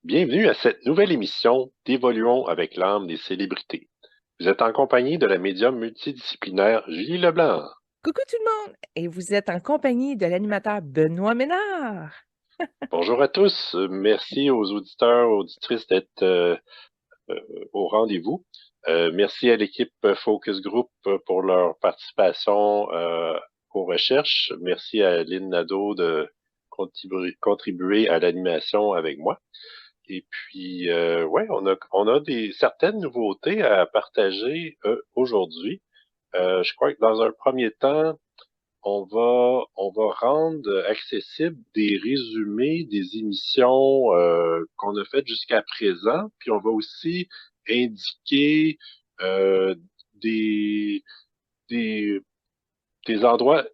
Bienvenue à cette nouvelle émission d'Évoluons avec l'âme des célébrités. Vous êtes en compagnie de la médium multidisciplinaire Julie Leblanc. Coucou tout le monde! Et vous êtes en compagnie de l'animateur Benoît Ménard. Bonjour à tous. Merci aux auditeurs, auditrices d'être euh, au rendez-vous. Merci à l'équipe Focus Group pour leur participation aux recherches. Merci à Lynn Nadeau de contribuer à l'animation avec moi. Et puis, ouais, on a certaines nouveautés à partager aujourd'hui. Je crois que dans un premier temps, on va rendre accessible des résumés des émissions qu'on a faites jusqu'à présent, puis on va aussi indiquer euh, des, des, des endroits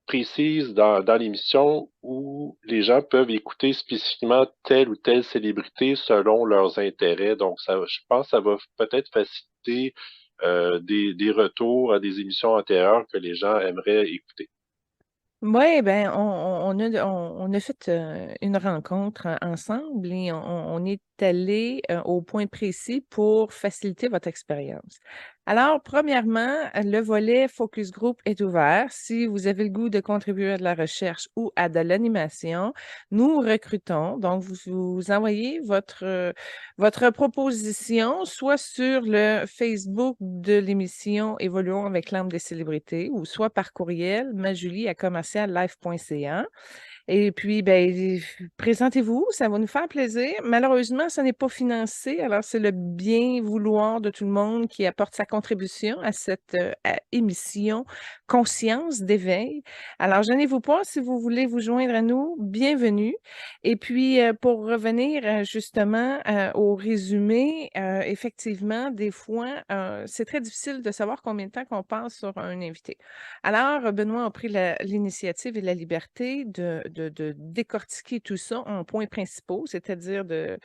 précises dans l'émission où les gens peuvent écouter spécifiquement telle ou telle célébrité selon leurs intérêts. Donc, ça, je pense que ça va peut-être faciliter des retours à des émissions antérieures que les gens aimeraient écouter. Oui, ben, on a fait une rencontre ensemble et on est allé au point précis pour faciliter votre expérience. Alors, premièrement, le volet Focus Group est ouvert. Si vous avez le goût de contribuer à de la recherche ou à de l'animation, nous recrutons. Donc, vous envoyez votre proposition soit sur le Facebook de l'émission Évoluons avec l'âme des célébrités ou soit par courriel majulie@commerciallife.ca. Et puis, ben, présentez-vous, ça va nous faire plaisir. Malheureusement, ça n'est pas financé, alors c'est le bien vouloir de tout le monde qui apporte sa contribution à cette émission Conscience d'éveil. Alors, gênez-vous pas, si vous voulez vous joindre à nous, bienvenue. Et puis, pour revenir justement au résumé, effectivement, des fois, c'est très difficile de savoir combien de temps qu'on passe sur un invité. Alors, Benoît a pris l'initiative et la liberté de décortiquer tout ça en points principaux, c'est-à-dire de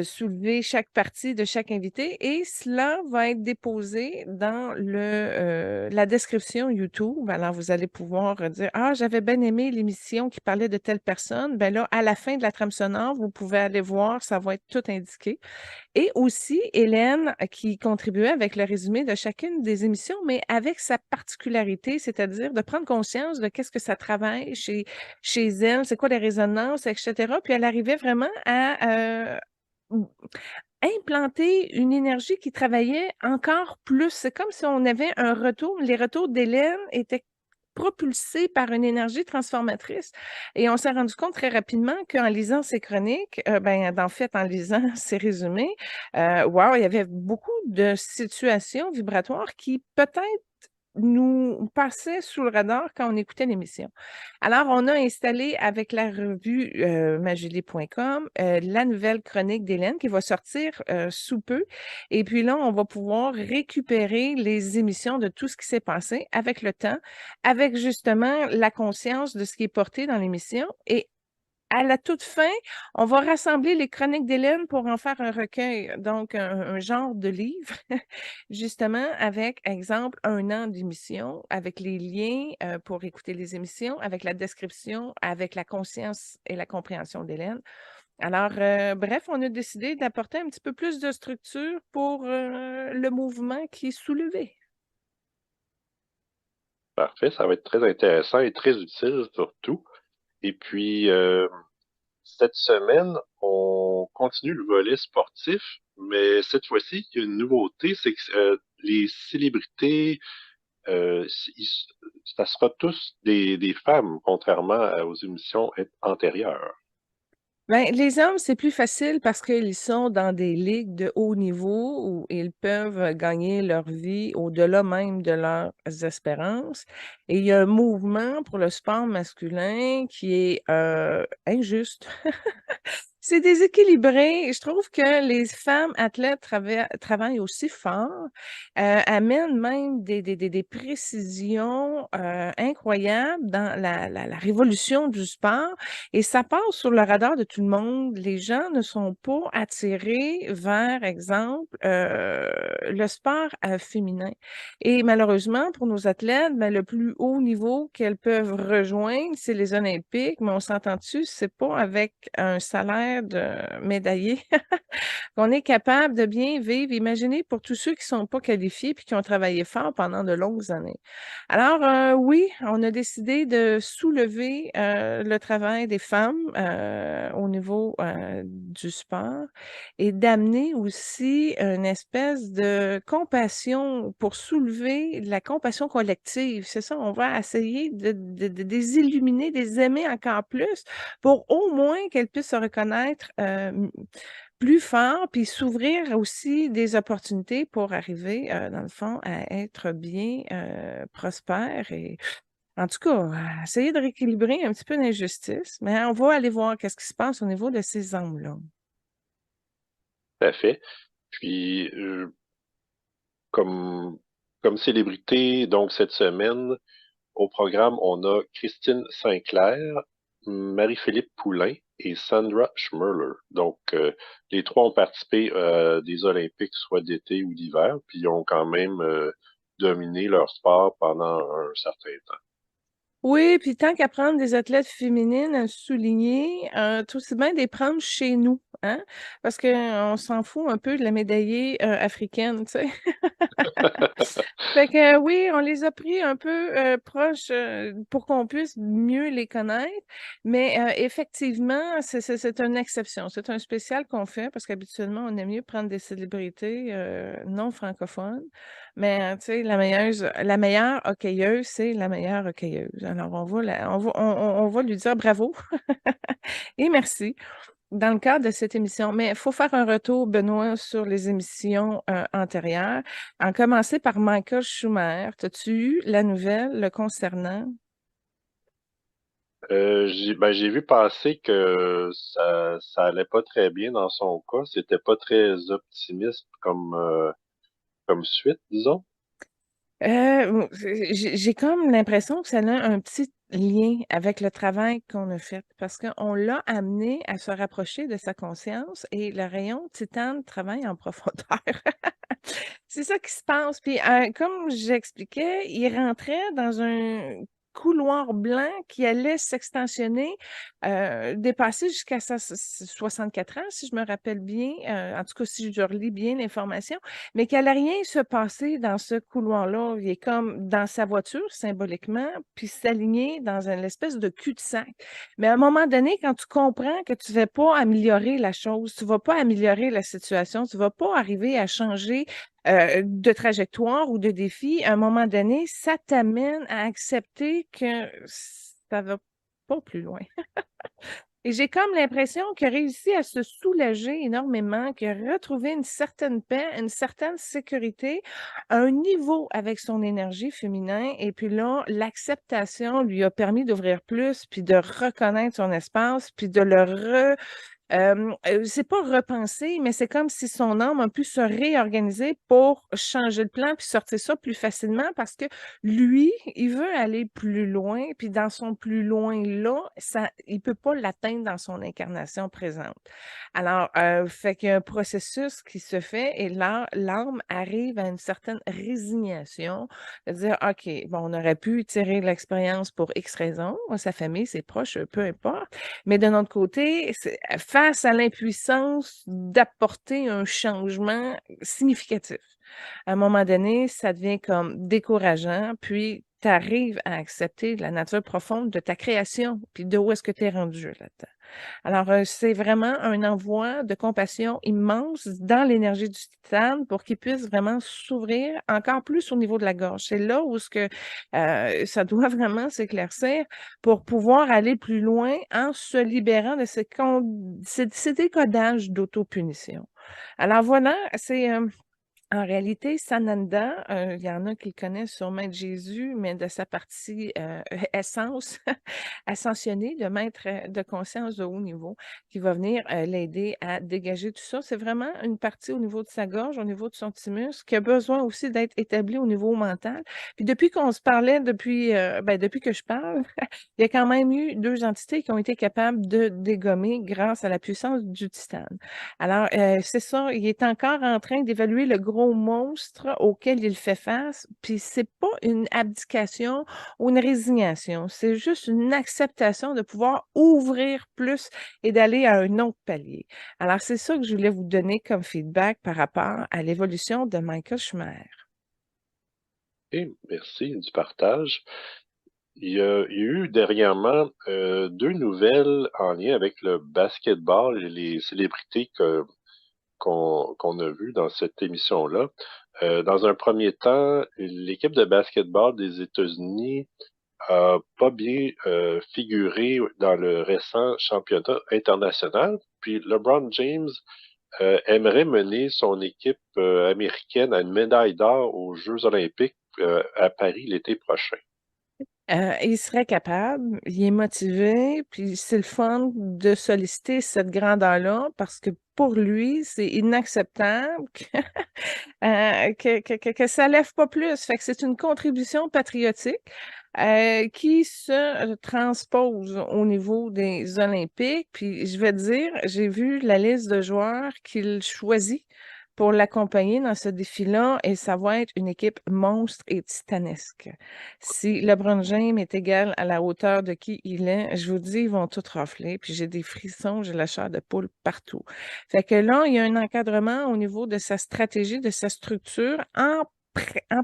soulever chaque partie de chaque invité et cela va être déposé dans la description YouTube. Alors, vous allez pouvoir dire, ah, j'avais bien aimé l'émission qui parlait de telle personne. Ben là, à la fin de la trame sonore, vous pouvez aller voir, ça va être tout indiqué. Et aussi, Hélène, qui contribuait avec le résumé de chacune des émissions, mais avec sa particularité, c'est-à-dire de prendre conscience de qu'est-ce que ça travaille chez elle, c'est quoi les résonances, etc. Puis elle arrivait vraiment à implanter une énergie qui travaillait encore plus. C'est comme si on avait un retour. Les retours d'Hélène étaient propulsés par une énergie transformatrice. Et on s'est rendu compte très rapidement qu'en lisant ces chroniques, ben, en fait, en lisant ces résumés, wow, il y avait beaucoup de situations vibratoires qui peut-être nous passait sous le radar quand on écoutait l'émission. Alors, on a installé avec la revue majulie.com la nouvelle chronique d'Hélène qui va sortir sous peu. Et puis là, on va pouvoir récupérer les émissions de tout ce qui s'est passé avec le temps, avec justement la conscience de ce qui est porté dans l'émission. Et à la toute fin, on va rassembler les chroniques d'Hélène pour en faire un recueil, donc un genre de livre, justement, avec, exemple, un an d'émission, avec les liens pour écouter les émissions, avec la description, avec la conscience et la compréhension d'Hélène. Alors, bref, on a décidé d'apporter un petit peu plus de structure pour le mouvement qui est soulevé. Parfait, ça va être très intéressant et très utile surtout. Et puis, cette semaine, on continue le volet sportif, mais cette fois-ci, il y a une nouveauté, c'est que les célébrités, ça sera tous des femmes, contrairement aux émissions antérieures. Ben, les hommes, c'est plus facile parce qu'ils sont dans des ligues de haut niveau où ils peuvent gagner leur vie au-delà même de leurs espérances. Et il y a un mouvement pour le sport masculin qui est injuste. C'est déséquilibré. Je trouve que les femmes athlètes travaillent aussi fort, amènent même des précisions incroyables dans la révolution du sport et ça passe sur le radar de tout le monde. Les gens ne sont pas attirés vers, exemple, le sport féminin. Et malheureusement, pour nos athlètes, ben, le plus haut niveau qu'elles peuvent rejoindre, c'est les Olympiques, mais on s'entend-tu, c'est pas avec un salaire fiers de médaillés qu'on est capable de bien vivre. Imaginez pour tous ceux qui ne sont pas qualifiés puis qui ont travaillé fort pendant de longues années. Alors, oui, on a décidé de soulever le travail des femmes au niveau du sport et d'amener aussi une espèce de compassion pour soulever la compassion collective. C'est ça, on va essayer de les illuminer, de les aimer encore plus pour au moins qu'elles puissent se reconnaître plus fort, puis s'ouvrir aussi des opportunités pour arriver, dans le fond, à être bien prospère et en tout cas, à essayer de rééquilibrer un petit peu l'injustice. Mais on va aller voir qu'est-ce qui se passe au niveau de ces hommes-là. Tout à fait. Puis, comme, comme célébrité, donc cette semaine, au programme, on a Christine Sinclair, Marie-Philippe Poulain et Sandra Schmirler. Donc, les trois ont participé des Olympiques, soit d'été ou d'hiver, puis ils ont quand même dominé leur sport pendant un certain temps. Oui, puis tant qu'à prendre des athlètes féminines à souligner, tout aussi bien de les prendre chez nous, hein? Parce qu'on s'en fout un peu de la médaillée africaine, tu sais. Fait que oui, on les a pris un peu proches pour qu'on puisse mieux les connaître, mais effectivement, c'est une exception. C'est un spécial qu'on fait parce qu'habituellement, on aime mieux prendre des célébrités non francophones. Mais tu sais, la meilleure hockeyeuse, c'est la meilleure hockeyeuse. Alors, on va lui dire bravo et merci dans le cadre de cette émission. Mais il faut faire un retour, Benoît, sur les émissions antérieures. En commencer par Michael Schumer. As-tu eu la nouvelle le concernant? J'ai vu passer que ça allait pas très bien dans son cas. C'était pas très optimiste comme suite, disons. J'ai comme l'impression que ça a un petit lien avec le travail qu'on a fait parce qu'on l'a amené à se rapprocher de sa conscience et le rayon titane travaille en profondeur. C'est ça qui se passe. Puis, comme j'expliquais, il rentrait dans un couloir blanc qui allait s'extensionner, dépasser jusqu'à 64 ans, si je me rappelle bien, en tout cas, si je relis bien l'information, mais qu'il n'allait rien se passer dans ce couloir-là. Il est comme dans sa voiture, symboliquement, puis s'aligner dans une espèce de cul-de-sac. Mais à un moment donné, quand tu comprends que tu ne vas pas améliorer la chose, tu ne vas pas améliorer la situation, tu ne vas pas arriver à changer de trajectoire ou de défi, à un moment donné, ça t'amène à accepter que ça va pas plus loin. Et j'ai comme l'impression qu'il a réussi à se soulager énormément, qu'il a retrouvé une certaine paix, une certaine sécurité, un niveau avec son énergie féminin. Et puis là, l'acceptation lui a permis d'ouvrir plus, puis de reconnaître son espace, puis de le c'est pas repenser, mais c'est comme si son âme a pu se réorganiser pour changer le plan puis sortir ça plus facilement parce que lui, il veut aller plus loin, puis dans son plus loin-là, il peut pas l'atteindre dans son incarnation présente. Alors, fait qu'il y a un processus qui se fait et là, l'âme arrive à une certaine résignation, de dire, OK, bon, on aurait pu tirer l'expérience pour X raisons, sa famille, ses proches, peu importe, mais de notre côté, face à l'impuissance d'apporter un changement significatif. À un moment donné, ça devient comme décourageant, puis tu arrives à accepter la nature profonde de ta création, puis de où est-ce que tu es rendu là-dedans. Alors, c'est vraiment un envoi de compassion immense dans l'énergie du titane pour qu'il puisse vraiment s'ouvrir encore plus au niveau de la gorge. C'est là où ça doit vraiment s'éclaircir pour pouvoir aller plus loin en se libérant de ces décodages d'autopunition. Alors voilà, c'est en réalité, Sananda, il y en a qui le connaissent sur Maître Jésus, mais de sa partie essence ascensionnée, de maître de conscience de haut niveau, qui va venir l'aider à dégager tout ça. C'est vraiment une partie au niveau de sa gorge, au niveau de son thymus, qui a besoin aussi d'être établie au niveau mental. Puis depuis qu'on se parlait, depuis que je parle, il y a quand même eu 2 entités qui ont été capables de dégommer grâce à la puissance du titane. Alors, c'est ça, il est encore en train d'évaluer le gros gros monstre auquel il fait face, puis c'est pas une abdication ou une résignation, c'est juste une acceptation de pouvoir ouvrir plus et d'aller à un autre palier. Alors, c'est ça que je voulais vous donner comme feedback par rapport à l'évolution de Michael Schumacher. Et merci du partage. Il y a eu dernièrement deux nouvelles en lien avec le basketball et les célébrités qu'on a vues dans cette émission-là. Dans un premier temps, l'équipe de basketball des États-Unis a pas bien figuré dans le récent championnat international. Puis LeBron James aimerait mener son équipe américaine à une médaille d'or aux Jeux olympiques à Paris l'été prochain. Il serait capable, il est motivé, puis c'est le fun de solliciter cette grandeur-là parce que pour lui, c'est inacceptable que ça lève pas plus. Fait que c'est une contribution patriotique qui se transpose au niveau des Olympiques. Puis je vais te dire, j'ai vu la liste de joueurs qu'il choisit pour l'accompagner dans ce défi-là et ça va être une équipe monstre et titanesque. Si LeBron James est égal à la hauteur de qui il est, je vous dis, ils vont tout rafler. Puis j'ai des frissons, j'ai la chair de poule partout. Fait que là, il y a un encadrement au niveau de sa stratégie, de sa structure, en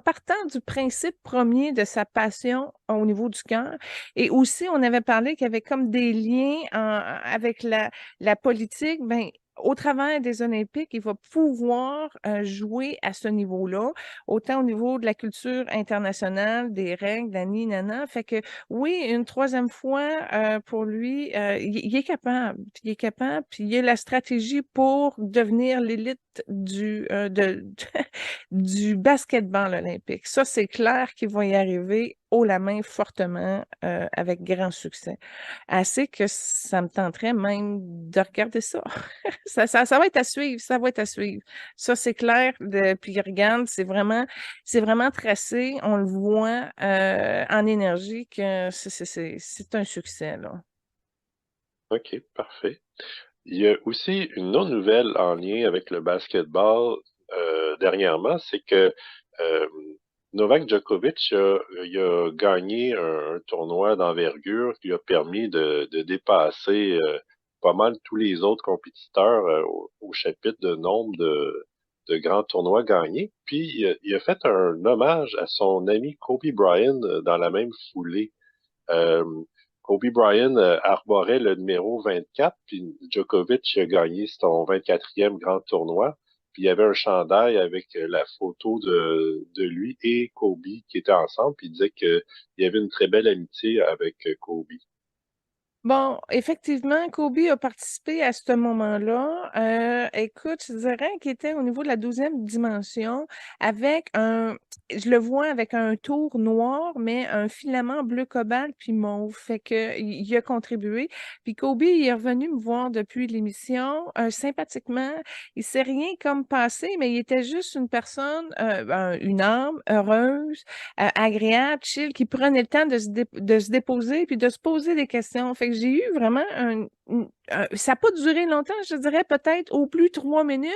partant du principe premier de sa passion au niveau du cœur. Et aussi, on avait parlé qu'il y avait comme des liens avec la politique. Ben, au travers des Olympiques, il va pouvoir jouer à ce niveau-là, autant au niveau de la culture internationale, des règles, nani, nana. Fait que oui, une troisième fois, pour lui, il est capable. Il est capable, puis il a la stratégie pour devenir l'élite du basketball olympique. Ça, c'est clair qu'il va y arriver haut la main fortement avec grand succès. Assez que ça me tenterait même de regarder ça. Ça va être à suivre, ça va être à suivre. Ça, c'est clair. Puis regarde, c'est vraiment tracé. On le voit en énergie que c'est un succès, là. OK, parfait. Il y a aussi une autre nouvelle en lien avec le basketball dernièrement, c'est que euh, Novak Djokovic il a gagné un tournoi d'envergure qui lui a permis de dépasser pas mal tous les autres compétiteurs au chapitre de nombre de grands tournois gagnés. Puis il a fait un hommage à son ami Kobe Bryant dans la même foulée. Euh, Kobe Bryant arborait le numéro 24, puis Djokovic a gagné son 24e grand tournoi. Puis il y avait un chandail avec la photo de lui et Kobe qui étaient ensemble, puis il disait qu'il y avait une très belle amitié avec Kobe. Bon, effectivement, Kobe a participé à ce moment-là. Écoute, je dirais qu'il était au niveau de la 12e dimension avec je le vois avec un tour noir, mais un filament bleu cobalt puis mauve. Fait que il a contribué. Puis Kobe, il est revenu me voir depuis l'émission, sympathiquement. Il s'est rien comme passé, mais il était juste une personne, une âme heureuse, agréable, chill, qui prenait le temps de se déposer puis de se poser des questions. Fait que j'ai eu vraiment ça n'a pas duré longtemps, je dirais peut-être au plus 3 minutes,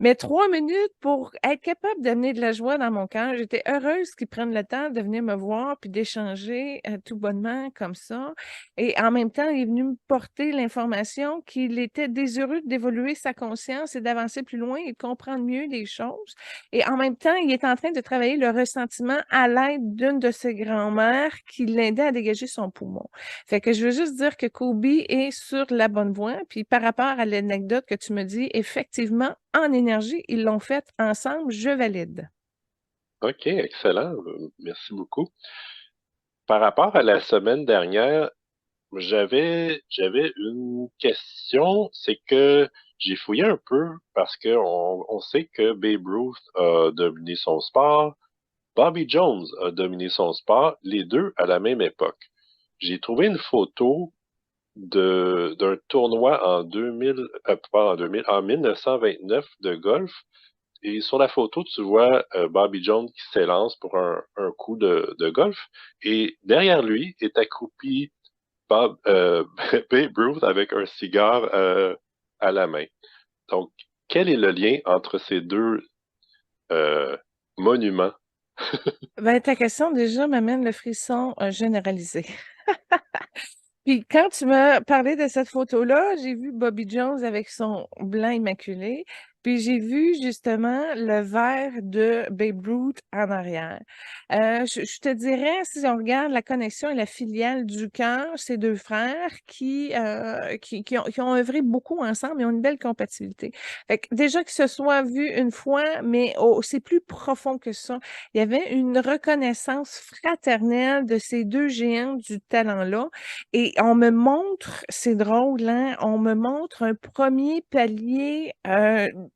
mais 3 minutes pour être capable d'amener de la joie dans mon cœur. J'étais heureuse qu'ils prennent le temps de venir me voir puis d'échanger tout bonnement comme ça. Et en même temps, il est venu me porter l'information qu'il était désireux d'évoluer sa conscience et d'avancer plus loin et de comprendre mieux les choses. Et en même temps, il est en train de travailler le ressentiment à l'aide d'une de ses grand-mères qui l'aidait à dégager son poumon. Fait que je veux juste dire que Kobe est sur la bonne voie. Puis par rapport à l'anecdote que tu me dis, effectivement, en énergie, ils l'ont fait ensemble. Je valide. OK, excellent. Merci beaucoup. Par rapport à la semaine dernière, j'avais une question, c'est que j'ai fouillé un peu parce que on sait que Babe Ruth a dominé son sport, Bobby Jones a dominé son sport, les deux à la même époque. J'ai trouvé une photo d'un tournoi en 2000, pas en 2000, en 1929 de golf. Et sur la photo, tu vois Bobby Jones qui s'élance pour un coup de golf. Et derrière lui est accroupi Babe Ruth avec un cigare à la main. Donc, quel est le lien entre ces deux monument. Ben, ta question déjà m'amène le frisson généralisé. Puis quand tu m'as parlé de cette photo-là, j'ai vu Bobby Jones avec son blanc immaculé, puis j'ai vu justement le vert de Babe Ruth en arrière. Je te dirais, si on regarde la connexion et la filiale du cœur, ces deux frères qui ont œuvré beaucoup ensemble et ont une belle compatibilité. Fait que déjà que ce soit vu une fois, mais c'est plus profond que ça. Il y avait une reconnaissance fraternelle de ces deux géants du talent-là. Et on me montre, c'est drôle, hein, on me montre un premier palier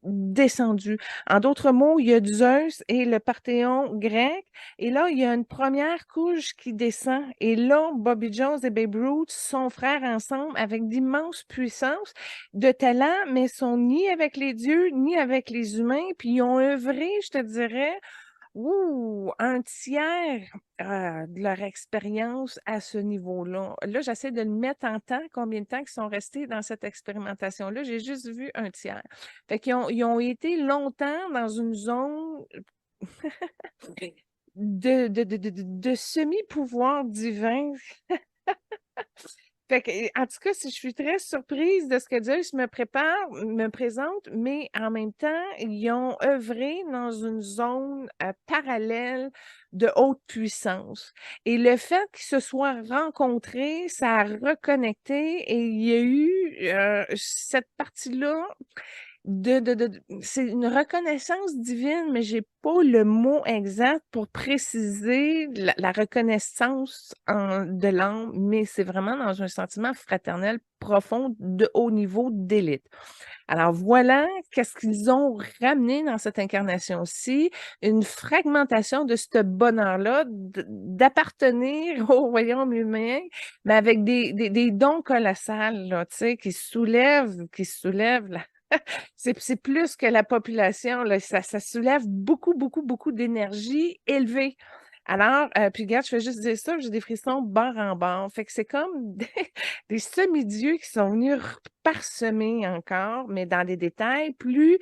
descendu. En d'autres mots, il y a Zeus et le Parthéon grec, et là, il y a une première couche qui descend. Et là, Bobby Jones et Babe Ruth sont frères ensemble avec d'immenses puissances de talent, mais sont ni avec les dieux, ni avec les humains, puis ils ont œuvré, je te dirais, un tiers de leur expérience à ce niveau-là. Là, j'essaie de le mettre en temps, combien de temps ils sont restés dans cette expérimentation-là. J'ai juste vu un tiers. Fait qu'ils ont été longtemps dans une zone de semi-pouvoir divin. Fait que, en tout cas, je suis très surprise de ce que Zeus me présente, mais en même temps, ils ont œuvré dans une zone parallèle de haute puissance. Et le fait qu'ils se soient rencontrés, ça a reconnecté et il y a eu cette partie-là c'est une reconnaissance divine, mais j'ai pas le mot exact pour préciser la reconnaissance de l'âme, mais c'est vraiment dans un sentiment fraternel profond de haut niveau d'élite. Alors voilà qu'est-ce qu'ils ont ramené dans cette incarnation-ci, une fragmentation de ce bonheur-là, d'appartenir au royaume humain, mais avec des dons colossales, là, tu sais, qui soulèvent c'est plus que la population, là, ça soulève beaucoup, beaucoup, beaucoup d'énergie élevée. Alors, puis regarde, je fais juste dire ça, j'ai des frissons bord en bord. Fait que c'est comme des semi-dieux qui sont venus parsemer encore, mais dans des détails plus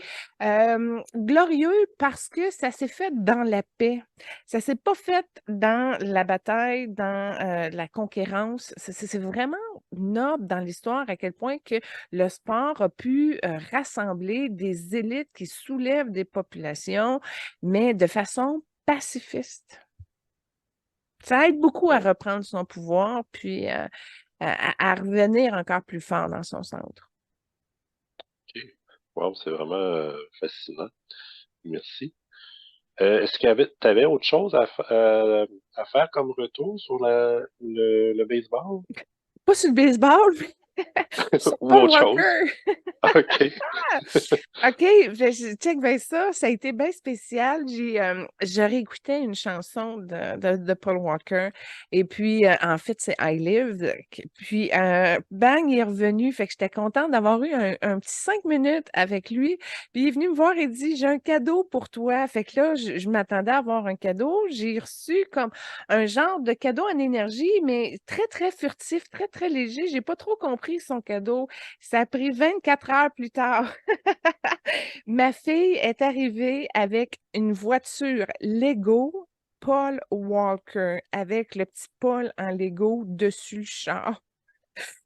glorieux parce que ça s'est fait dans la paix. Ça s'est pas fait dans la bataille, dans la conquérance. C'est vraiment noble dans l'histoire à quel point que le sport a pu rassembler des élites qui soulèvent des populations, mais de façon pacifiste. Ça aide beaucoup à Ouais, reprendre son pouvoir, puis à revenir encore plus fort dans son centre. ok. Wow, c'est vraiment fascinant. Merci. Est-ce tu avais autre chose à faire comme retour sur le baseball Pas sur le baseball, mais sur ou Paul autre chose? Walker. OK. OK, check bien ça. Ça a été bien spécial. Je réécoutais une chanson de Paul Walker. Et puis, en fait, c'est I Live. Puis, bang, il est revenu. Fait que j'étais contente d'avoir eu un petit 5 minutes avec lui. Puis, il est venu me voir et dit, j'ai un cadeau pour toi. Fait que là, je m'attendais à avoir un cadeau. J'ai reçu comme un genre de cadeau en énergie, mais très, très furtif, très, très léger. J'ai pas trop compris son cadeau. Ça a pris 24 heures plus tard. Ma fille est arrivée avec une voiture Lego Paul Walker avec le petit Paul en Lego dessus le char.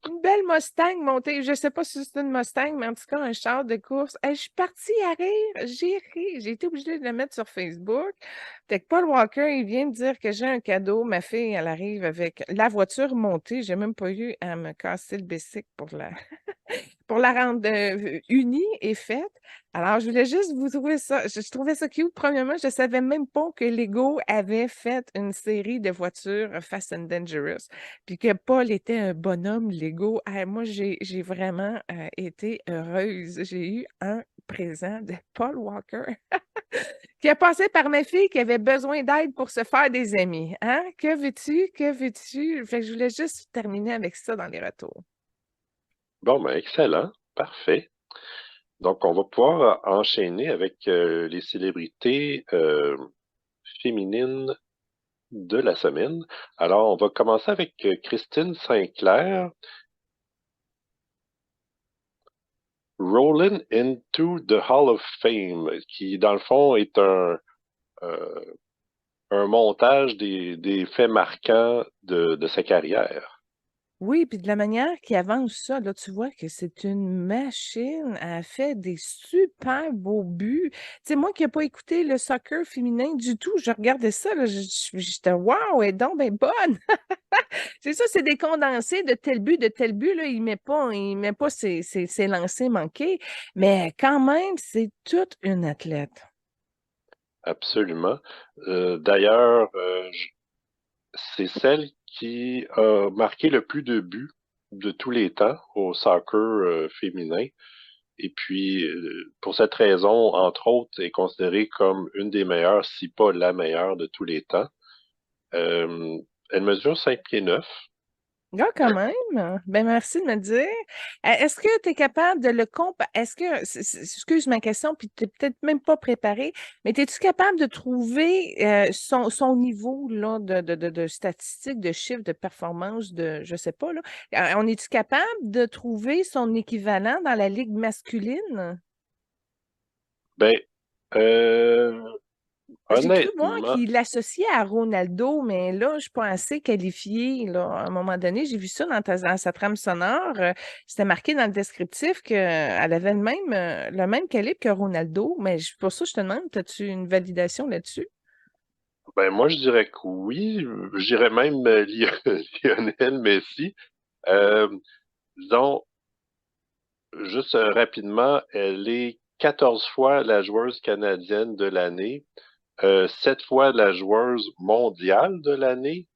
Une belle Mustang montée. Je ne sais pas si c'est une Mustang, mais en tout cas, un char de course. Je suis partie à rire. J'ai ri. J'ai été obligée de le mettre sur Facebook. Fait que Paul Walker, il vient me dire que j'ai un cadeau. Ma fille, elle arrive avec la voiture montée. J'ai même pas eu à me casser le bicycle pour la rendre unie et faite. Alors, je voulais juste vous trouver ça. Je trouvais ça cute. Premièrement, je ne savais même pas que Lego avait fait une série de voitures Fast and Dangerous, puis que Paul était un bonhomme Lego. Ah, moi, j'ai vraiment été heureuse. J'ai eu un présent de Paul Walker qui a passé par ma fille qui avait besoin d'aide pour se faire des amis. Hein? Que veux-tu? Que veux-tu? Fait que je voulais juste terminer avec ça dans les retours. Bon, ben, excellent. Parfait. Donc, on va pouvoir enchaîner avec les célébrités féminines de la semaine. Alors, on va commencer avec Christine Sinclair. Rolling into the Hall of Fame, qui dans le fond est euh, un montage des faits marquants de sa carrière. Oui, puis de la manière qu'il avance ça, là, tu vois que c'est une machine. Elle fait des super beaux buts. Tu sais, moi qui n'ai pas écouté le soccer féminin du tout, je regardais ça, là, j'étais waouh, elle est donc bien bonne. C'est ça, c'est des condensés de tel but, là, il met pas ses lancers manqués, mais quand même, c'est toute une athlète. Absolument. D'ailleurs, c'est celle qui a marqué le plus de buts de tous les temps au soccer féminin. Et puis, pour cette raison, entre autres, est considérée comme une des meilleures, si pas la meilleure de tous les temps. Euh, Elle mesure 5 pieds 9. Ah, quand même. Ben, merci de me dire. Est-ce que tu es capable de le Est-ce que, excuse ma question, puis tu n'es peut-être même pas préparé, mais es-tu capable de trouver son niveau là, de statistiques, de chiffres, de performance, je sais pas, là. On est-tu capable de trouver son équivalent dans la ligue masculine? Ben, euh, J'ai cru voir honnêtement, qu'il l'associait à Ronaldo, mais là, je ne suis pas assez qualifiée. Là. À un moment donné, j'ai vu ça dans sa trame sonore. C'était marqué dans le descriptif qu'elle avait le même calibre que Ronaldo. Mais pour ça, je te demande, as-tu une validation là-dessus? ben moi je dirais que oui. Je dirais même Lionel Messi. Euh, Disons, juste rapidement, elle est 14 fois la joueuse canadienne de l'année, 7 fois la joueuse mondiale de l'année.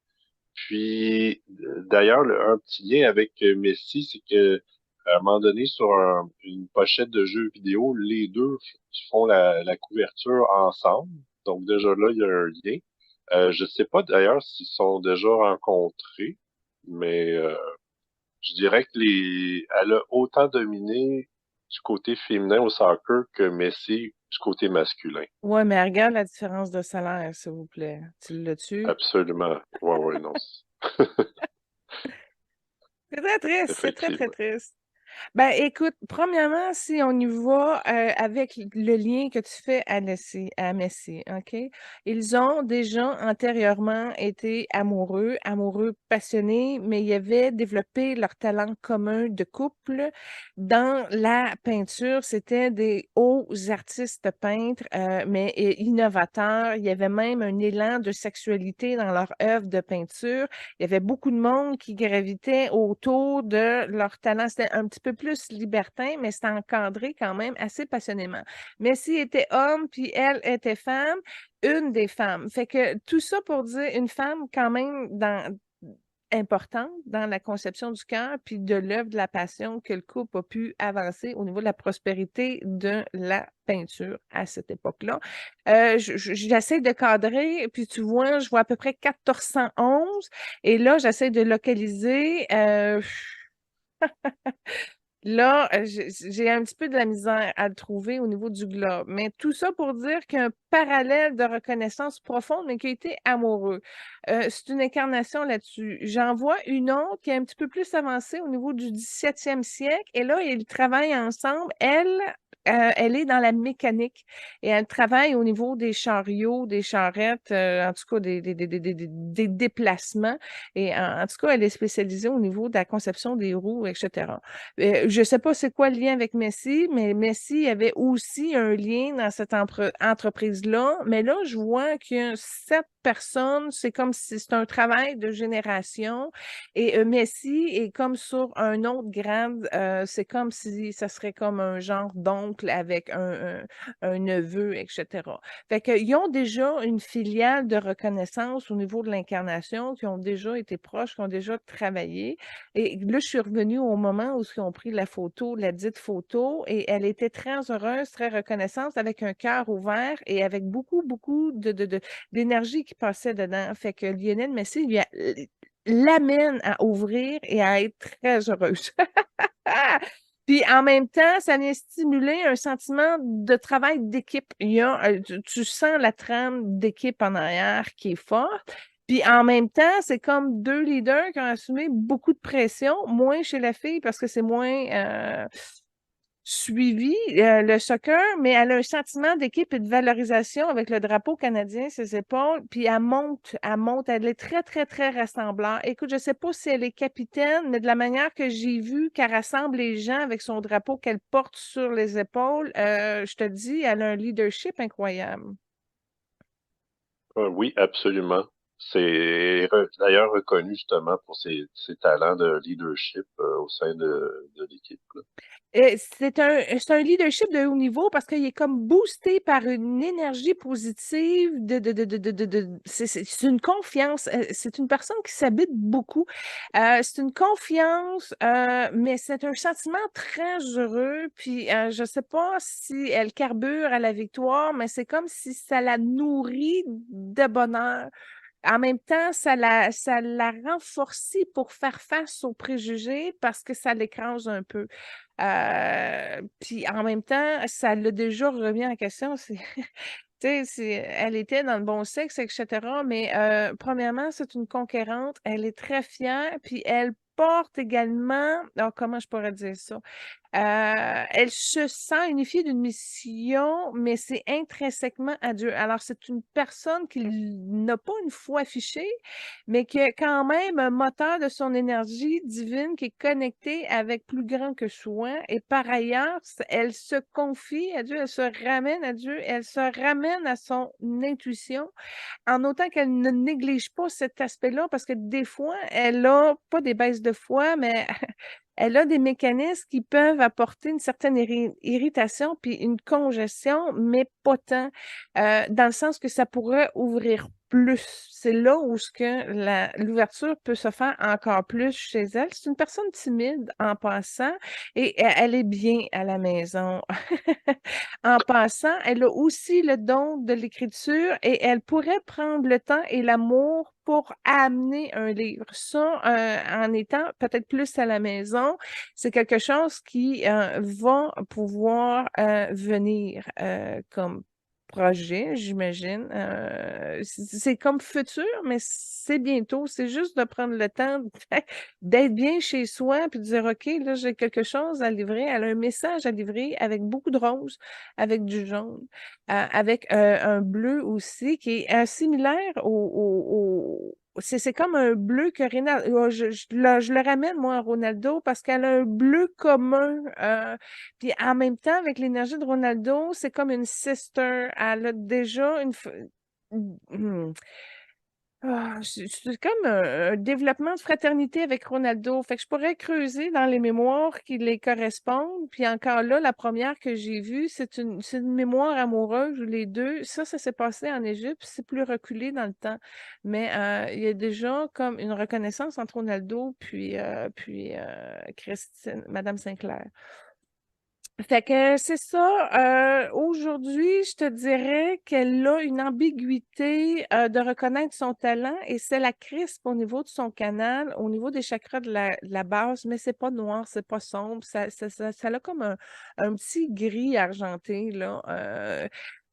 Puis, d'ailleurs, un petit lien avec Messi, c'est que à un moment donné, sur une pochette de jeu vidéo, les deux font la couverture ensemble. Donc déjà là, il y a un lien. Je ne sais pas d'ailleurs s'ils sont déjà rencontrés, mais je dirais que elle a autant dominé du côté féminin au soccer que Messi du côté masculin. Oui, mais regarde la différence de salaire, s'il vous plaît. Tu l'as-tu? Absolument. Ouais, ouais, non. C'est très triste, c'est très, très Effectivement. triste. Ben, écoute, premièrement, si on y va avec le lien que tu fais à Messi, OK? Ils ont déjà antérieurement été amoureux, passionnés, mais ils avaient développé leur talent commun de couple dans la peinture. C'était des hauts artistes peintres, mais innovateurs. Il y avait même un élan de sexualité dans leur œuvre de peinture. Il y avait beaucoup de monde qui gravitait autour de leur talent. C'était un petit peu plus libertin, mais c'était encadré quand même assez passionnément. Messi était homme, puis elle était femme, une des femmes. Fait que tout ça pour dire une femme quand même importante dans la conception du cœur, puis de l'œuvre de la passion que le couple a pu avancer au niveau de la prospérité de la peinture à cette époque-là. J'essaie de cadrer, puis tu vois, je vois à peu près 411, et là, j'essaie de localiser. Là, j'ai un petit peu de la misère à le trouver au niveau du globe. Mais tout ça pour dire qu'un parallèle de reconnaissance profonde, mais qui a été amoureux. C'est une incarnation là-dessus. J'en vois une autre qui est un petit peu plus avancée au niveau du 17e siècle. Et là, ils travaillent ensemble. Elle est dans la mécanique et elle travaille au niveau des chariots, des charrettes, en tout cas des déplacements. Et en tout cas, elle est spécialisée au niveau de la conception des roues, etc. Je ne sais pas c'est quoi le lien avec Messi, mais Messi avait aussi un lien dans cette entreprise-là. Mais là, je vois que 7 personnes, c'est comme si c'est un travail de génération. Et Messi est comme sur un autre grade. C'est comme si ça serait comme un genre d'oncle avec un neveu, etc. Fait qu'ils ont déjà une filiale de reconnaissance au niveau de l'incarnation, qui ont déjà été proches, qui ont déjà travaillé. Et là, je suis revenue au moment où ils ont pris la photo, la dite photo, et elle était très heureuse, très reconnaissante, avec un cœur ouvert et avec beaucoup, beaucoup d'énergie qui passait dedans. Fait que Lionel Messi l'amène à ouvrir et à être très heureuse. Puis en même temps, ça vient stimuler un sentiment de travail d'équipe. Tu sens la trame d'équipe en arrière qui est forte. Puis en même temps, c'est comme deux leaders qui ont assumé beaucoup de pression, moins chez la fille parce que c'est moins, suivi le soccer, mais elle a un sentiment d'équipe et de valorisation avec le drapeau canadien sur ses épaules, puis elle est très, très, très rassembleur. Écoute, je sais pas si elle est capitaine, mais de la manière que j'ai vu qu'elle rassemble les gens avec son drapeau qu'elle porte sur les épaules, je te dis, elle a un leadership incroyable. Oui, absolument. D'ailleurs reconnu justement pour ses talents de leadership au sein de l'équipe, là. C'est un leadership de haut niveau parce qu'il est comme boosté par une énergie positive, c'est une confiance. C'est une personne qui s'habite beaucoup. C'est une confiance, mais c'est un sentiment très heureux. Puis je ne sais pas si elle carbure à la victoire, mais c'est comme si ça la nourrit de bonheur. En même temps, ça la renforcit pour faire face aux préjugés parce que ça l'écrase un peu. Puis en même temps, ça l'a déjà remis en question. Tu sais, elle était dans le bon sexe, etc. Mais premièrement, c'est une conquérante. Elle est très fière. Puis elle porte également, alors, comment je pourrais dire ça? Elle se sent unifiée d'une mission, mais c'est intrinsèquement à Dieu. Alors, c'est une personne qui n'a pas une foi affichée, mais qui a quand même un moteur de son énergie divine qui est connecté avec plus grand que soi. Et par ailleurs, elle se confie à Dieu, elle se ramène à Dieu, elle se ramène à son intuition, en autant qu'elle ne néglige pas cet aspect-là, parce que des fois, elle a pas des baisses de foi, mais elle a des mécanismes qui peuvent apporter une certaine irritation puis une congestion, mais pas tant, dans le sens que ça pourrait ouvrir plus. C'est là où ce que l'ouverture peut se faire encore plus chez elle. C'est une personne timide en passant et elle est bien à la maison. En passant, elle a aussi le don de l'écriture et elle pourrait prendre le temps et l'amour pour amener un livre. Ça, en étant peut-être plus à la maison, c'est quelque chose qui va pouvoir venir comme projet, j'imagine. C'est comme futur, mais c'est bientôt. C'est juste de prendre le temps d'être bien chez soi puis de dire, OK, là, j'ai quelque chose à livrer. Elle a un message à livrer avec beaucoup de roses, avec du jaune, avec un bleu aussi qui est similaire c'est comme un bleu que Ronaldo, je le ramène, moi, à Ronaldo, parce qu'elle a un bleu commun. Puis en même temps, avec l'énergie de Ronaldo, c'est comme une sister. Elle a déjà Hmm. C'est comme un développement de fraternité avec Ronaldo. Fait que je pourrais creuser dans les mémoires qui les correspondent. Puis encore là, la première que j'ai vue, c'est une mémoire amoureuse où les deux, ça s'est passé en Égypte, c'est plus reculé dans le temps. Mais il y a déjà comme une reconnaissance entre Ronaldo puis Christine, Madame Sinclair. Fait que c'est ça. Aujourd'hui, je te dirais qu'elle a une ambiguïté de reconnaître son talent et c'est la crispe au niveau de son canal, au niveau des chakras de la base, mais c'est pas noir, c'est pas sombre. Ça a comme un petit gris argenté, là.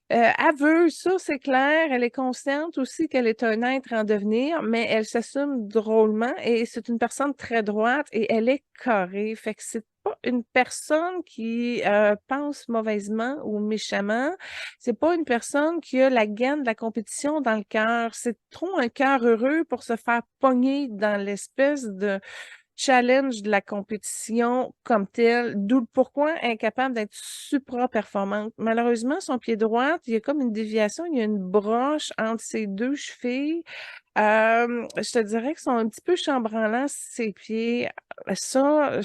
Elle veut, ça c'est clair, elle est consciente aussi qu'elle est un être en devenir, mais elle s'assume drôlement et c'est une personne très droite et elle est carrée. Fait que c'est pas une personne qui pense mauvaisement ou méchamment. C'est pas une personne qui a la gaine de la compétition dans le cœur. C'est trop un cœur heureux pour se faire pogner dans l'espèce de challenge de la compétition comme telle, d'où le pourquoi incapable d'être supra-performante. Malheureusement, son pied droit, il y a comme une déviation, il y a une broche entre ses deux chevilles. Je te dirais qu'ils sont un petit peu chambranlants, ses pieds. Ça,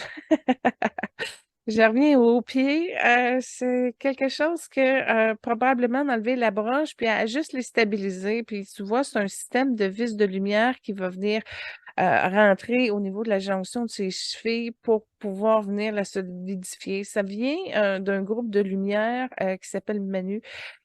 je reviens aux pieds. C'est quelque chose que probablement d'enlever la broche puis à juste les stabiliser. Puis tu vois, c'est un système de vis de lumière qui va venir rentrer au niveau de la jonction de ses chevilles pour pouvoir venir la solidifier. Ça vient d'un groupe de lumière qui s'appelle Manu.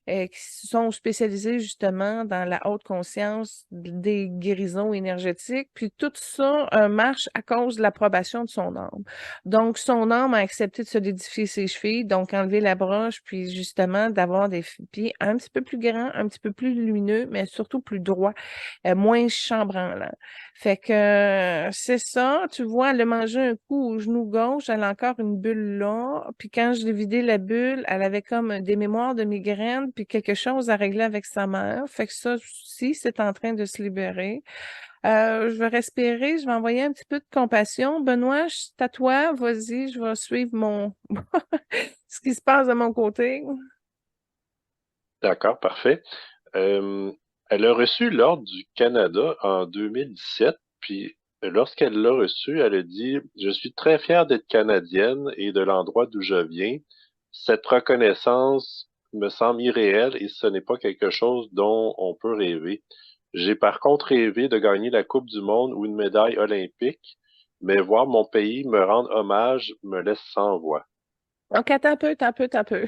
qui sont spécialisés justement dans la haute conscience des guérisons énergétiques. Puis tout ça marche à cause de l'approbation de son âme. Donc, son âme a accepté de solidifier ses chevilles, donc enlever la broche, puis justement d'avoir des pieds un petit peu plus grands, un petit peu plus lumineux, mais surtout plus droits, moins chambranlants. Fait que c'est ça, tu vois, elle a mangé un coup au genou gauche, elle a encore une bulle là, puis quand je l'ai vidé la bulle, elle avait comme des mémoires de migraine, puis quelque chose à régler avec sa mère. Fait que ça aussi, c'est en train de se libérer. Je vais respirer, je vais envoyer un petit peu de compassion. Benoît, c'est à toi, vas-y, je vais suivre ce qui se passe de mon côté. D'accord, parfait. Euh, Elle a reçu l'Ordre du Canada en 2017, puis lorsqu'elle l'a reçu, elle a dit, je suis très fière d'être canadienne et de l'endroit d'où je viens. Cette reconnaissance me semble irréelle et ce n'est pas quelque chose dont on peut rêver. J'ai par contre rêvé de gagner la Coupe du monde ou une médaille olympique, mais voir mon pays me rendre hommage me laisse sans voix. Donc, attends un peu, attends un peu, attends un peu.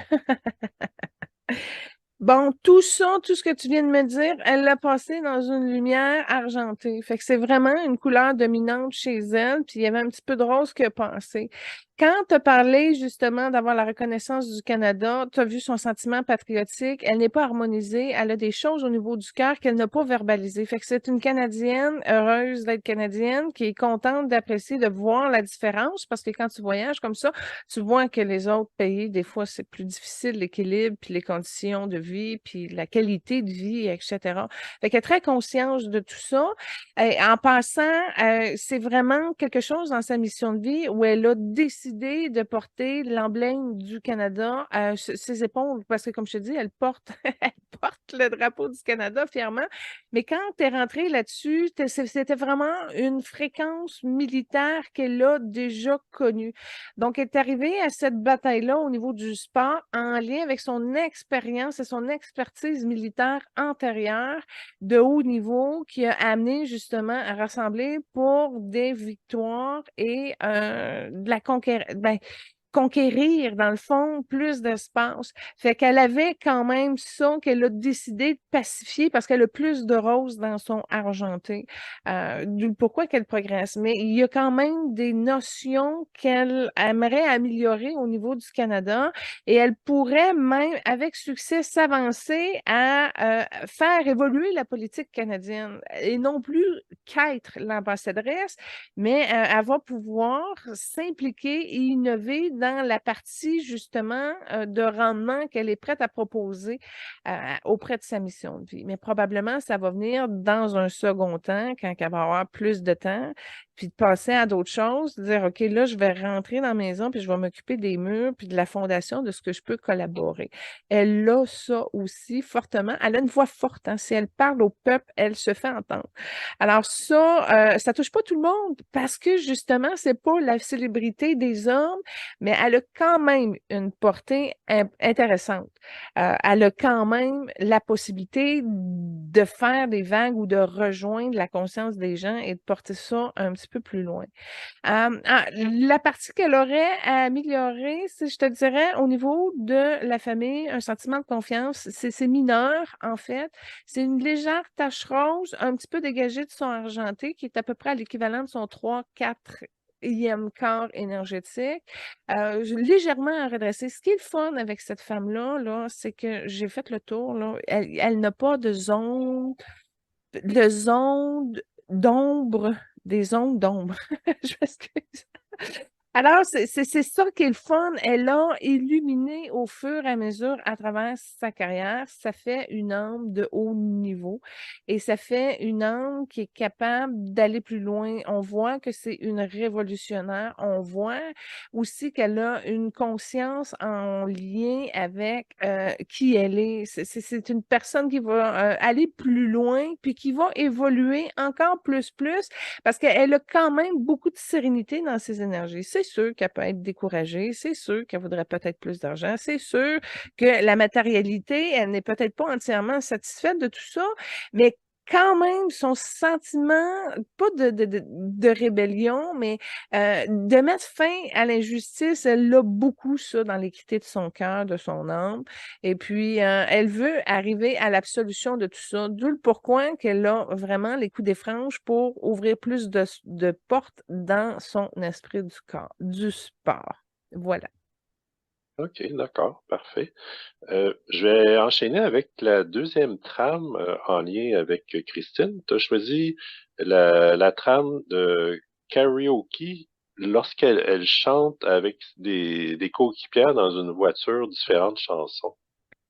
Bon, tout ça, tout ce que tu viens de me dire, elle l'a passé dans une lumière argentée. Fait que c'est vraiment une couleur dominante chez elle, puis il y avait un petit peu de rose que passé. Quand tu as parlé justement d'avoir la reconnaissance du Canada, tu as vu son sentiment patriotique, elle n'est pas harmonisée, elle a des choses au niveau du cœur qu'elle n'a pas verbalisées. Fait que c'est une Canadienne heureuse d'être canadienne, qui est contente d'apprécier, de voir la différence, parce que quand tu voyages comme ça, tu vois que les autres pays, des fois, c'est plus difficile, l'équilibre, puis les conditions de vie, puis la qualité de vie, etc. Fait qu'elle est très consciente de tout ça. En passant, c'est vraiment quelque chose dans sa mission de vie où elle a décidé de porter l'emblème du Canada sur ses épaules, parce que, comme je te dis, elle porte, elle porte le drapeau du Canada fièrement. Mais quand tu es rentré là-dessus, c'était vraiment une fréquence militaire qu'elle a déjà connue. Donc, elle est arrivée à cette bataille-là au niveau du sport en lien avec son expérience et son expertise militaire antérieure de haut niveau qui a amené justement à rassembler pour des victoires et de la conquête. Ben, conquérir, dans le fond, plus d'espace. Fait qu'elle avait quand même ça qu'elle a décidé de pacifier parce qu'elle a plus de roses dans son argenté. D'où pourquoi qu'elle progresse. Mais il y a quand même des notions qu'elle aimerait améliorer au niveau du Canada et elle pourrait même, avec succès, s'avancer à faire évoluer la politique canadienne et non plus qu'être l'ambassadrice, mais elle va pouvoir s'impliquer et innover dans la partie justement de rendement qu'elle est prête à proposer auprès de sa mission de vie. Mais probablement, ça va venir dans un second temps, quand elle va avoir plus de temps, puis de passer à d'autres choses, de dire, OK, là, je vais rentrer dans la maison, puis je vais m'occuper des murs, puis de la fondation, de ce que je peux collaborer. Elle a ça aussi fortement. Elle a une voix forte, hein. Si elle parle au peuple, elle se fait entendre. Alors ça touche pas tout le monde parce que justement, c'est pas la célébrité des hommes, mais elle a quand même une portée intéressante. Elle a quand même la possibilité de faire des vagues ou de rejoindre la conscience des gens et de porter ça un petit peu plus loin. La partie qu'elle aurait à améliorer, c'est, je te dirais, au niveau de la famille, un sentiment de confiance, c'est mineur, en fait. C'est une légère tache rose, un petit peu dégagée de son argenté, qui est à peu près à l'équivalent de son 3/4e corps énergétique, légèrement redressé. Ce qui est le fun avec cette femme-là, là, c'est que j'ai fait le tour, là, elle n'a pas de zone d'ombre, des ondes d'ombre. Je m'excuse. Alors, c'est ça qui est le fun. Elle a illuminé au fur et à mesure à travers sa carrière. Ça fait une âme de haut niveau et ça fait une âme qui est capable d'aller plus loin. On voit que c'est une révolutionnaire. On voit aussi qu'elle a une conscience en lien avec qui elle est. C'est une personne qui va aller plus loin puis qui va évoluer encore plus parce qu'elle a quand même beaucoup de sérénité dans ses énergies. C'est sûr qu'elle peut être découragée, c'est sûr qu'elle voudrait peut-être plus d'argent, c'est sûr que la matérialité, elle n'est peut-être pas entièrement satisfaite de tout ça, mais quand même son sentiment, pas de rébellion, mais de mettre fin à l'injustice, elle a beaucoup ça dans l'équité de son cœur, de son âme. Et puis, elle veut arriver à l'absolution de tout ça, d'où le pourquoi qu'elle a vraiment les coups des franges pour ouvrir plus de portes dans son esprit du corps, du sport. Voilà. OK, d'accord, parfait. Je vais enchaîner avec la deuxième trame en lien avec Christine. Tu as choisi la trame de karaoke lorsqu'elle chante avec des coéquipières dans une voiture différentes chansons.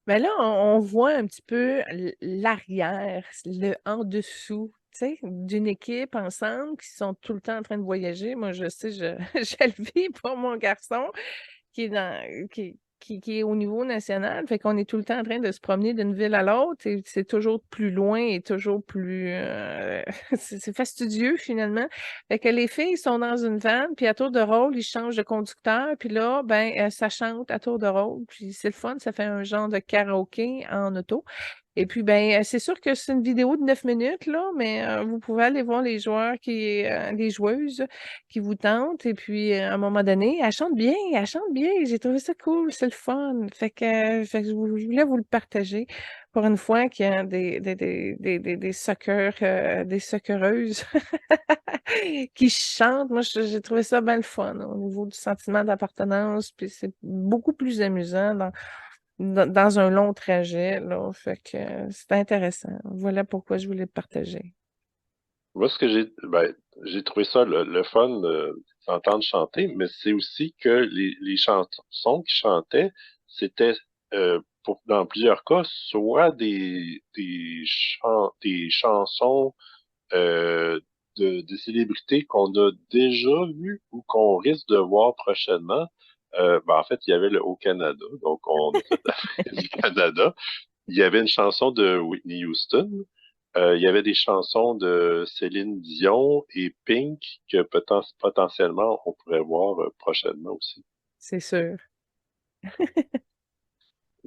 Mais là, on voit un petit peu l'arrière, le en dessous, tu sais, d'une équipe ensemble qui sont tout le temps en train de voyager. Moi, je sais, je le vis pour mon garçon qui est qui est au niveau national. Fait qu'on est tout le temps en train de se promener d'une ville à l'autre et c'est toujours plus loin et toujours plus c'est fastidieux finalement. Fait que les filles sont dans une vanne, puis à tour de rôle, ils changent de conducteur, puis là, ben, ça chante à tour de rôle, puis c'est le fun, ça fait un genre de karaoké en auto. Et puis, ben, c'est sûr que c'est une vidéo de 9 minutes, là, mais vous pouvez aller voir les joueuses qui vous tentent. Et puis, à un moment donné, elle chante bien, elle chante bien. J'ai trouvé ça cool, c'est le fun. Fait que je voulais vous le partager pour une fois qu'il y a des soccer, des soccereuses qui chantent. Moi, j'ai trouvé ça bien le fun au niveau du sentiment d'appartenance. Puis c'est beaucoup plus amusant dans un long trajet, là. Fait que c'est intéressant. Voilà pourquoi je voulais le partager. Moi, j'ai trouvé ça le fun d'entendre chanter, mais c'est aussi que les chansons qu'ils chantaient, c'était dans plusieurs cas, soit des chansons euh, de célébrités qu'on a déjà vues ou qu'on risque de voir prochainement. En fait, il y avait le Au Canada, donc on a fait l'affaire du Canada. Il y avait une chanson de Whitney Houston. Il y avait des chansons de Céline Dion et Pink que potentiellement on pourrait voir prochainement aussi. C'est sûr.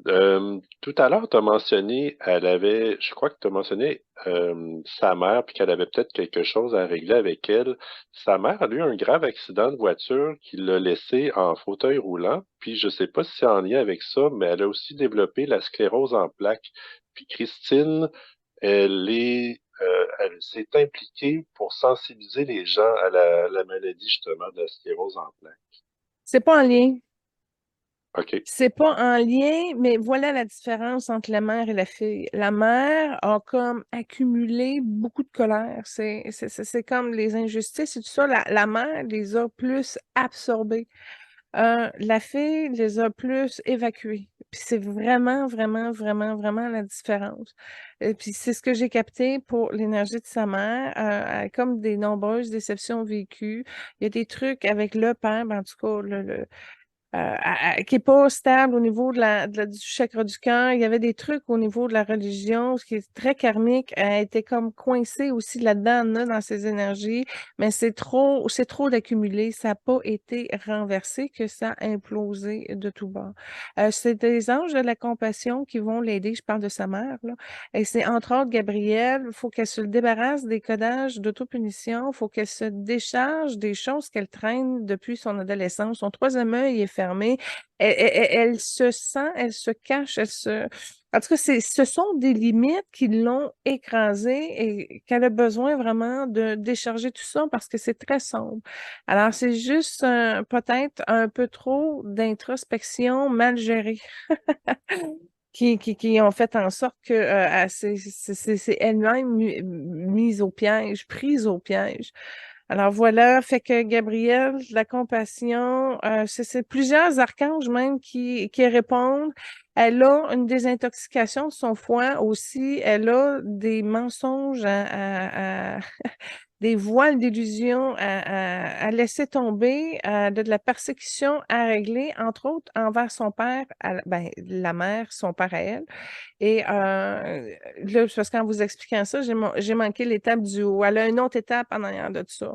Tout à l'heure, tu as mentionné, je crois que tu as mentionné sa mère, puis qu'elle avait peut-être quelque chose à régler avec elle. Sa mère a eu un grave accident de voiture qui l'a laissé en fauteuil roulant, puis je sais pas si c'est en lien avec ça, mais elle a aussi développé la sclérose en plaques. Puis Christine, elle s'est impliquée pour sensibiliser les gens à la maladie justement de la sclérose en plaques. C'est pas en lien. OK. C'est pas en lien, mais voilà la différence entre la mère et la fille. La mère a comme accumulé beaucoup de colère. C'est comme les injustices et tout ça. La mère les a plus absorbées. La fille les a plus évacuées. Puis c'est vraiment, vraiment, vraiment, vraiment la différence. Et puis c'est ce que j'ai capté pour l'énergie de sa mère. Comme des nombreuses déceptions vécues, il y a des trucs avec le père, ben, en tout cas, qui n'est pas stable au niveau du chakra du cœur. Il y avait des trucs au niveau de la religion, ce qui est très karmique. Elle était comme coincée aussi là-dedans, là, dans ses énergies, mais c'est trop d'accumuler. Ça n'a pas été renversé que ça a implosé de tout bas. C'est des anges de la compassion qui vont l'aider. Je parle de sa mère, là. Et c'est entre autres Gabrielle. Il faut qu'elle se débarrasse des codages d'autopunition. Il faut qu'elle se décharge des choses qu'elle traîne depuis son adolescence. Son troisième œil est fermé. Elle se sent, elle se cache, En tout cas, ce sont des limites qui l'ont écrasée et qu'elle a besoin vraiment de décharger tout ça parce que c'est très sombre. Alors, c'est juste peut-être un peu trop d'introspection mal gérée qui ont fait en sorte que c'est elle-même mise au piège, prise au piège. Alors voilà, fait que Gabrielle, la compassion, c'est plusieurs archanges même qui répondent. Elle a une désintoxication de son foie aussi. Elle a des mensonges des voiles d'illusion à laisser tomber, de la persécution à régler, entre autres envers son père, ben, la mère, son père à elle. Et là, parce qu'en vous expliquant ça, j'ai manqué l'étape du haut. Elle a une autre étape en arrière de ça.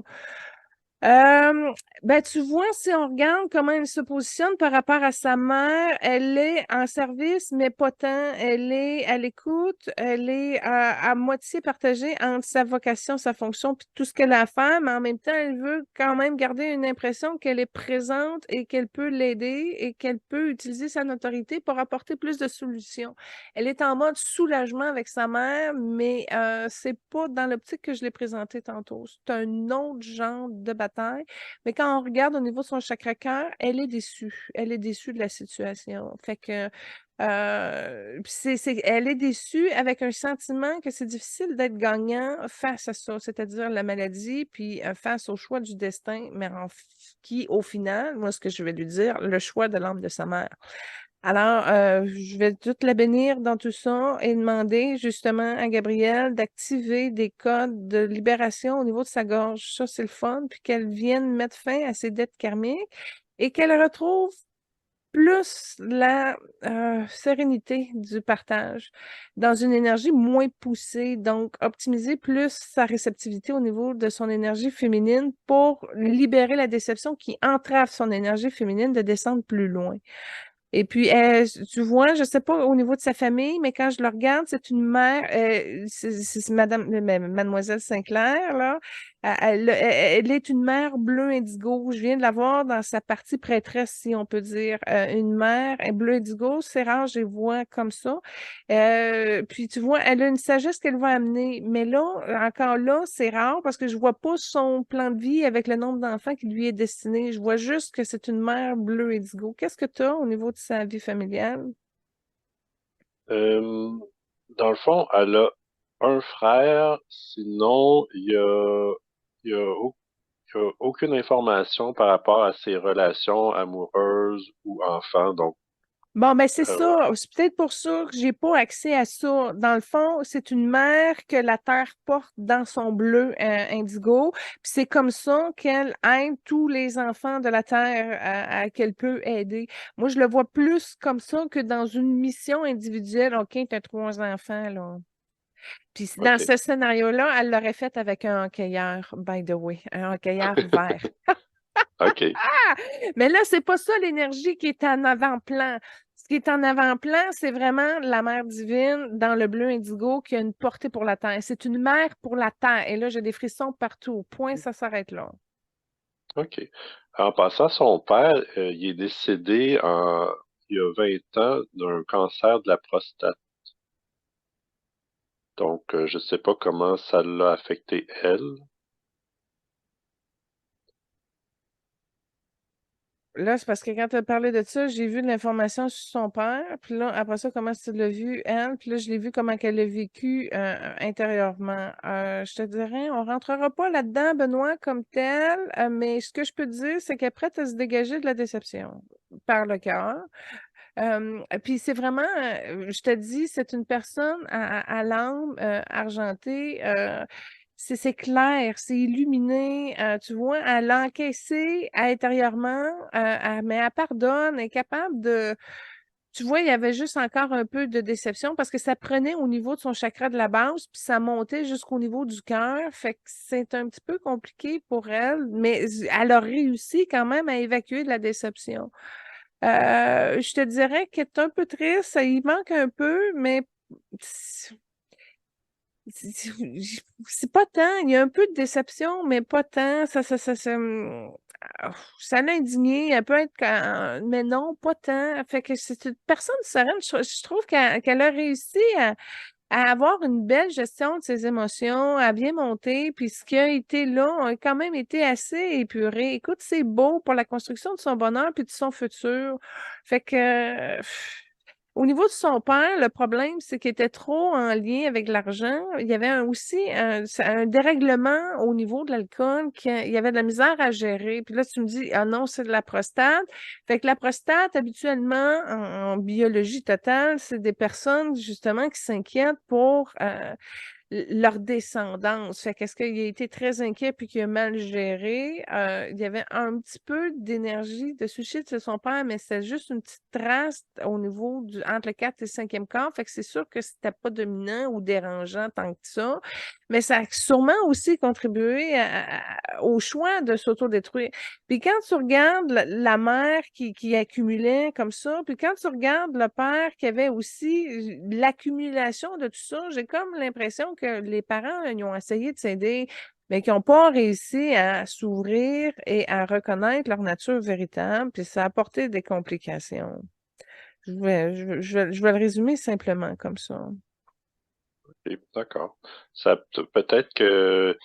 Ben, tu vois, si on regarde comment elle se positionne par rapport à sa mère, elle est en service, mais pas tant. Elle est à l'écoute, elle est à moitié partagée entre sa vocation, sa fonction, puis tout ce qu'elle a à faire, mais en même temps, elle veut quand même garder une impression qu'elle est présente et qu'elle peut l'aider et qu'elle peut utiliser sa notoriété pour apporter plus de solutions. Elle est en mode soulagement avec sa mère, mais c'est pas dans l'optique que je l'ai présenté tantôt. C'est un autre genre de bataille. Mais quand on regarde au niveau de son chakra cœur, elle est déçue. Elle est déçue de la situation. Fait que elle est déçue avec un sentiment que c'est difficile d'être gagnant face à ça, c'est-à-dire la maladie, puis face au choix du destin, mais qui, au final, moi, ce que je vais lui dire, le choix de l'âme de sa mère. Alors, je vais toute la bénir dans tout ça et demander justement à Gabrielle d'activer des codes de libération au niveau de sa gorge. Ça, c'est le fun. Puis qu'elle vienne mettre fin à ses dettes karmiques et qu'elle retrouve plus la sérénité du partage dans une énergie moins poussée, donc optimiser plus sa réceptivité au niveau de son énergie féminine pour libérer la déception qui entrave son énergie féminine de descendre plus loin. Et puis, tu vois, je sais pas au niveau de sa famille, mais quand je le regarde, c'est une mère, c'est Mademoiselle Sinclair, là. Elle est une mère bleu indigo. Je viens de la voir dans sa partie prêtresse, si on peut dire. Une mère bleu indigo, c'est rare, je les vois comme ça. Puis tu vois, elle a une sagesse qu'elle va amener. Mais là, encore là, c'est rare parce que je vois pas son plan de vie avec le nombre d'enfants qui lui est destiné. Je vois juste que c'est une mère bleu indigo. Qu'est-ce que tu as au niveau de sa vie familiale? Euh, dans le fond, elle a un frère, sinon il y a aucune information par rapport à ses relations amoureuses ou enfants. Donc, Bon, ben c'est euh, ça. C'est peut-être pour ça que j'ai pas accès à ça. Dans le fond, c'est une mère que la Terre porte dans son bleu indigo. Puis c'est comme ça qu'elle aide tous les enfants de la Terre qu'elle peut aider. Moi, je le vois plus comme ça que dans une mission individuelle. OK, tu as 3 enfants, là. Puis dans OK. ce scénario-là, elle l'aurait fait avec un hockeyeur, by the way, un hockeyeur vert. OK. Ah! Mais là, c'est pas ça l'énergie qui est en avant-plan. Ce qui est en avant-plan, c'est vraiment la mère divine dans le bleu indigo qui a une portée pour la terre. C'est une mère pour la terre. Et là, j'ai des frissons partout. Point, ça s'arrête là. OK. En passant, son père, il est décédé il y a 20 ans d'un cancer de la prostate. Donc, je ne sais pas comment ça l'a affecté elle. Là, c'est parce que quand tu as parlé de ça, j'ai vu de l'information sur son père. Puis là, après ça, comment tu l'as vu, elle. Puis là, je l'ai vu comment qu'elle l'a vécu intérieurement. Je te dirais, on rentrera pas là-dedans, Benoît, comme tel. Mais ce que je peux te dire, c'est qu'elle est prête à se dégager de la déception par le cœur. Puis c'est vraiment, je te dis, c'est une personne à l'âme argentée. C'est clair, c'est illuminé, tu vois, elle a encaissé intérieurement, mais elle pardonne, elle est capable de... Tu vois, il y avait juste encore un peu de déception parce que ça prenait au niveau de son chakra de la base, puis ça montait jusqu'au niveau du cœur. Fait que c'est un petit peu compliqué pour elle, mais elle a réussi quand même à évacuer de la déception. Je te dirais qu'elle est un peu triste, ça y manque un peu, mais c'est pas tant. Il y a un peu de déception, mais pas tant. Ça l'a indigné. Elle peut être, mais non, pas tant. Fait que c'est une personne sereine. Je trouve qu'elle a réussi à avoir une belle gestion de ses émotions, à bien monter, puis ce qui a été là a quand même été assez épuré. Écoute, c'est beau pour la construction de son bonheur puis de son futur. Fait que au niveau de son père, le problème, c'est qu'il était trop en lien avec l'argent. Il y avait aussi un dérèglement au niveau de l'alcool, qu'il y avait de la misère à gérer. Puis là, tu me dis, ah non, c'est de la prostate. Fait que la prostate, habituellement, en biologie totale, c'est des personnes, justement, qui s'inquiètent pour leur descendance. Fait qu'est-ce qu'il a été très inquiet puis qu'il a mal géré? Il y avait un petit peu d'énergie de suicide de son père, mais c'est juste une petite trace au niveau entre le 4 et le 5e corps. Fait que c'est sûr que c'était pas dominant ou dérangeant tant que ça. Mais ça a sûrement aussi contribué au choix de s'autodétruire. Puis quand tu regardes la mère qui accumulait comme ça, puis quand tu regardes le père qui avait aussi l'accumulation de tout ça, j'ai comme l'impression que les parents, là, ils ont essayé de s'aider, mais qui n'ont pas réussi à s'ouvrir et à reconnaître leur nature véritable, puis ça a apporté des complications. Je vais le résumer simplement comme ça. Ok, d'accord. Ça peut-être que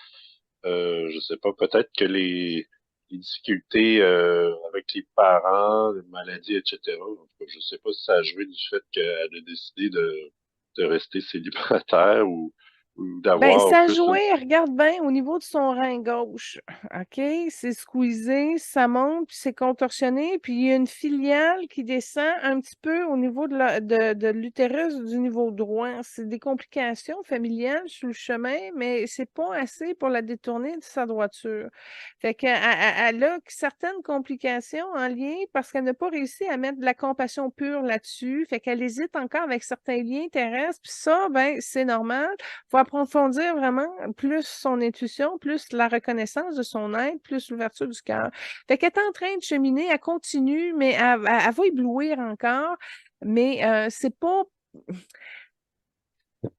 je sais pas, peut-être que les difficultés avec les parents, les maladies, etc. En tout cas, je sais pas si ça a joué du fait qu'elle a décidé de rester célibataire ou Ben, d'avoir ça a plus une. joué, regarde bien, au niveau de son rein gauche. OK? C'est squeezé, ça monte, puis c'est contorsionné, puis il y a une filiale qui descend un petit peu au niveau de l'utérus du niveau droit. C'est des complications familiales sur le chemin, mais c'est pas assez pour la détourner de sa droiture. Fait qu'elle a certaines complications en lien parce qu'elle n'a pas réussi à mettre de la compassion pure là-dessus. Fait qu'elle hésite encore avec certains liens terrestres, puis ça, ben, c'est normal. Faut approfondir vraiment plus son intuition, plus la reconnaissance de son être, plus l'ouverture du cœur. Fait qu'elle est en train de cheminer, elle continue, mais elle va éblouir encore, mais c'est pas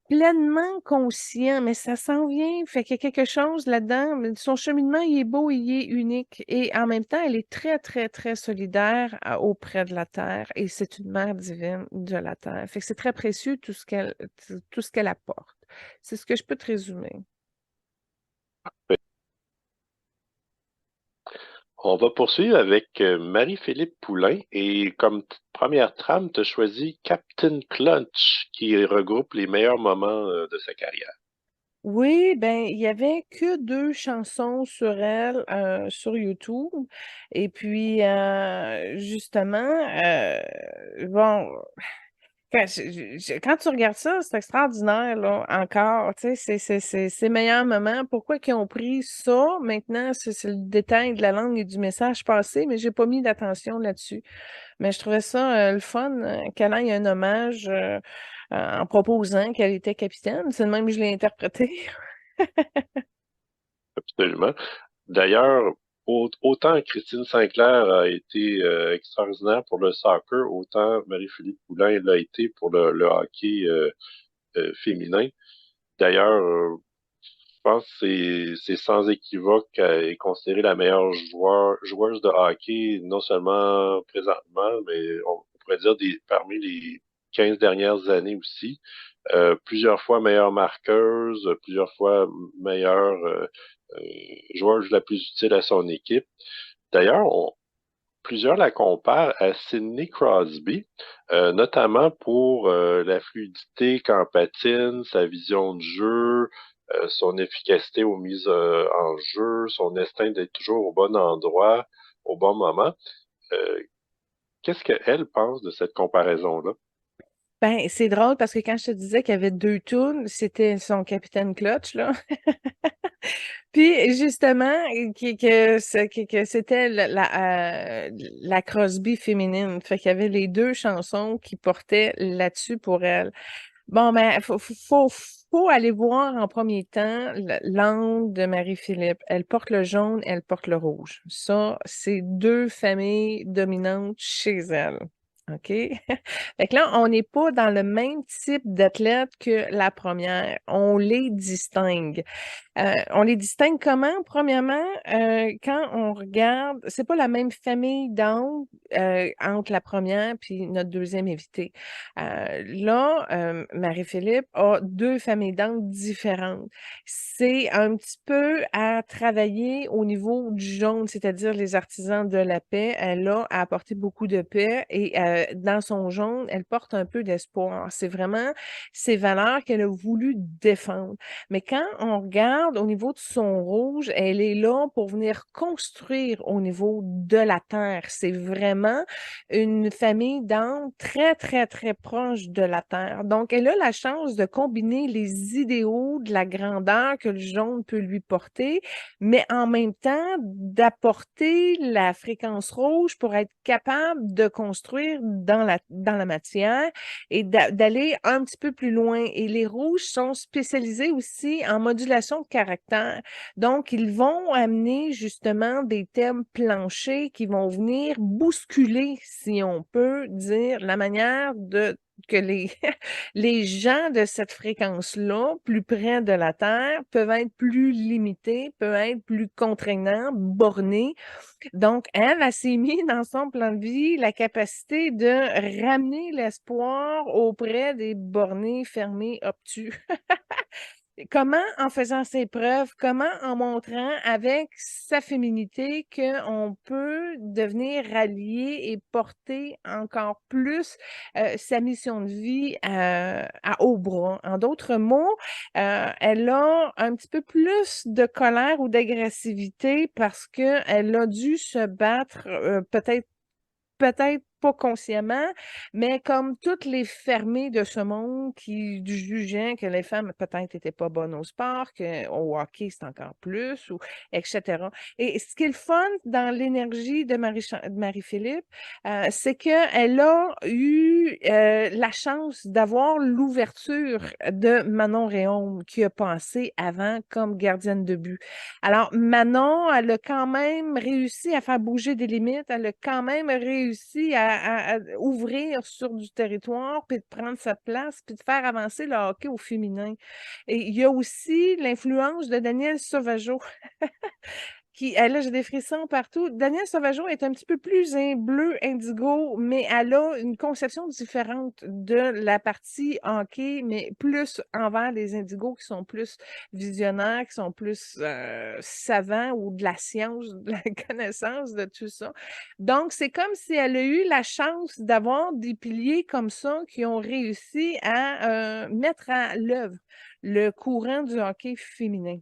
pleinement conscient, mais ça s'en vient. Fait qu'il y a quelque chose là-dedans. Mais son cheminement, il est beau, il est unique. Et en même temps, elle est très, très, très solidaire auprès de la Terre. Et c'est une mère divine de la Terre. Fait que c'est très précieux tout ce qu'elle apporte. C'est ce que je peux te résumer. On va poursuivre avec Marie-Philippe Poulain et comme première trame, tu as choisi Captain Clutch qui regroupe les meilleurs moments de sa carrière. Oui, ben, il y avait que 2 chansons sur elle, sur YouTube et puis, justement, bon, quand tu regardes ça, c'est extraordinaire, là, encore, tu sais, c'est meilleur moment. Pourquoi qu'ils ont pris ça? Maintenant, c'est le détail de la langue et du message passé, mais j'ai pas mis d'attention là-dessus. Mais je trouvais ça le fun qu'elle ait un hommage en proposant qu'elle était capitaine. C'est le même que je l'ai interprété. Absolument. D'ailleurs, autant Christine Sinclair a été extraordinaire pour le soccer, autant Marie-Philippe Poulain l'a été pour le hockey féminin. D'ailleurs, je pense que c'est sans équivoque qu'elle est considérée la meilleure joueuse de hockey, non seulement présentement, mais on pourrait dire parmi les 15 dernières années aussi. Plusieurs fois meilleure marqueuse, plusieurs fois meilleure joueuse la plus utile à son équipe. D'ailleurs, plusieurs la comparent à Sidney Crosby, notamment pour la fluidité qu'en patine, sa vision de jeu, son efficacité aux mises en jeu, son instinct d'être toujours au bon endroit, au bon moment. Euh, Qu'est-ce qu'elle pense de cette comparaison-là? Ben, c'est drôle parce que quand je te disais qu'il y avait 2 tunes, c'était son Capitaine Clutch, là. Puis justement, que c'était la Crosby féminine. Fait qu'il y avait les 2 chansons qui portaient là-dessus pour elle. Bon, ben, faut aller voir en premier temps l'angle de Marie-Philippe. Elle porte le jaune, elle porte le rouge. Ça, c'est 2 familles dominantes chez elle. OK? Fait que là, on n'est pas dans le même type d'athlète que la première. On les distingue. On les distingue comment? Premièrement, quand on regarde, c'est pas la même famille d'angles entre la première puis notre deuxième invitée. Là, Marie-Philippe a 2 familles d'angles différentes. C'est un petit peu à travailler au niveau du jaune, c'est-à-dire les artisans de la paix. Elle a apporté beaucoup de paix et dans son jaune, elle porte un peu d'espoir. C'est vraiment ces valeurs qu'elle a voulu défendre. Mais quand on regarde regarde au niveau de son rouge, elle est là pour venir construire au niveau de la terre. C'est vraiment une famille d'âmes très, très, très proche de la terre. Donc, elle a la chance de combiner les idéaux de la grandeur que le jaune peut lui porter, mais en même temps d'apporter la fréquence rouge pour être capable de construire dans la matière et d'aller un petit peu plus loin. Et les rouges sont spécialisés aussi en modulation de caractère. Donc, ils vont amener justement des thèmes planchers qui vont venir bousculer, si on peut dire, la manière de que les, les gens de cette fréquence-là, plus près de la Terre, peuvent être plus limités, peuvent être plus contraignants, bornés. Donc, elle s'est mis dans son plan de vie la capacité de ramener l'espoir auprès des bornés, fermés, obtus. Comment en faisant ses preuves, comment en montrant avec sa féminité qu'on peut devenir rallié et porter encore plus sa mission de vie à haut bras. En d'autres mots, elle a un petit peu plus de colère ou d'agressivité parce qu'elle a dû se battre peut-être pas consciemment, mais comme toutes les fermées de ce monde qui jugeaient que les femmes peut-être n'étaient pas bonnes au sport, qu'au hockey c'est encore plus, ou etc. Et ce qui est le fun dans l'énergie de Marie-Philippe, c'est qu'elle a eu la chance d'avoir l'ouverture de Manon Réaume qui a passé avant comme gardienne de but. Alors, Manon, elle a quand même réussi à faire bouger des limites, elle a quand même réussi à ouvrir sur du territoire, puis de prendre sa place, puis de faire avancer le hockey au féminin. Et il y a aussi l'influence de Danielle Sauvageau. Là, j'ai des frissons partout. Danielle Sauvageau est un petit peu plus bleu indigo, mais elle a une conception différente de la partie hockey, mais plus envers les indigos qui sont plus visionnaires, qui sont plus savants ou de la science, de la connaissance de tout ça. Donc, c'est comme si elle a eu la chance d'avoir des piliers comme ça qui ont réussi à mettre à l'œuvre le courant du hockey féminin.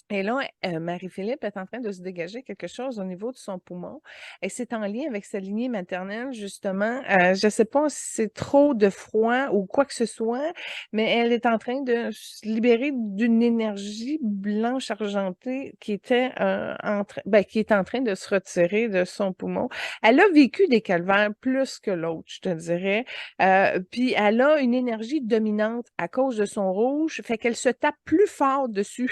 Et là, Marie-Philippe est en train de se dégager quelque chose au niveau de son poumon et c'est en lien avec sa lignée maternelle, justement. Je ne sais pas si c'est trop de froid ou quoi que ce soit, mais elle est en train de se libérer d'une énergie blanche argentée qui était qui est en train de se retirer de son poumon. Elle a vécu des calvaires plus que l'autre, je te dirais. Puis elle a une énergie dominante à cause de son rouge, fait qu'elle se tape plus fort dessus.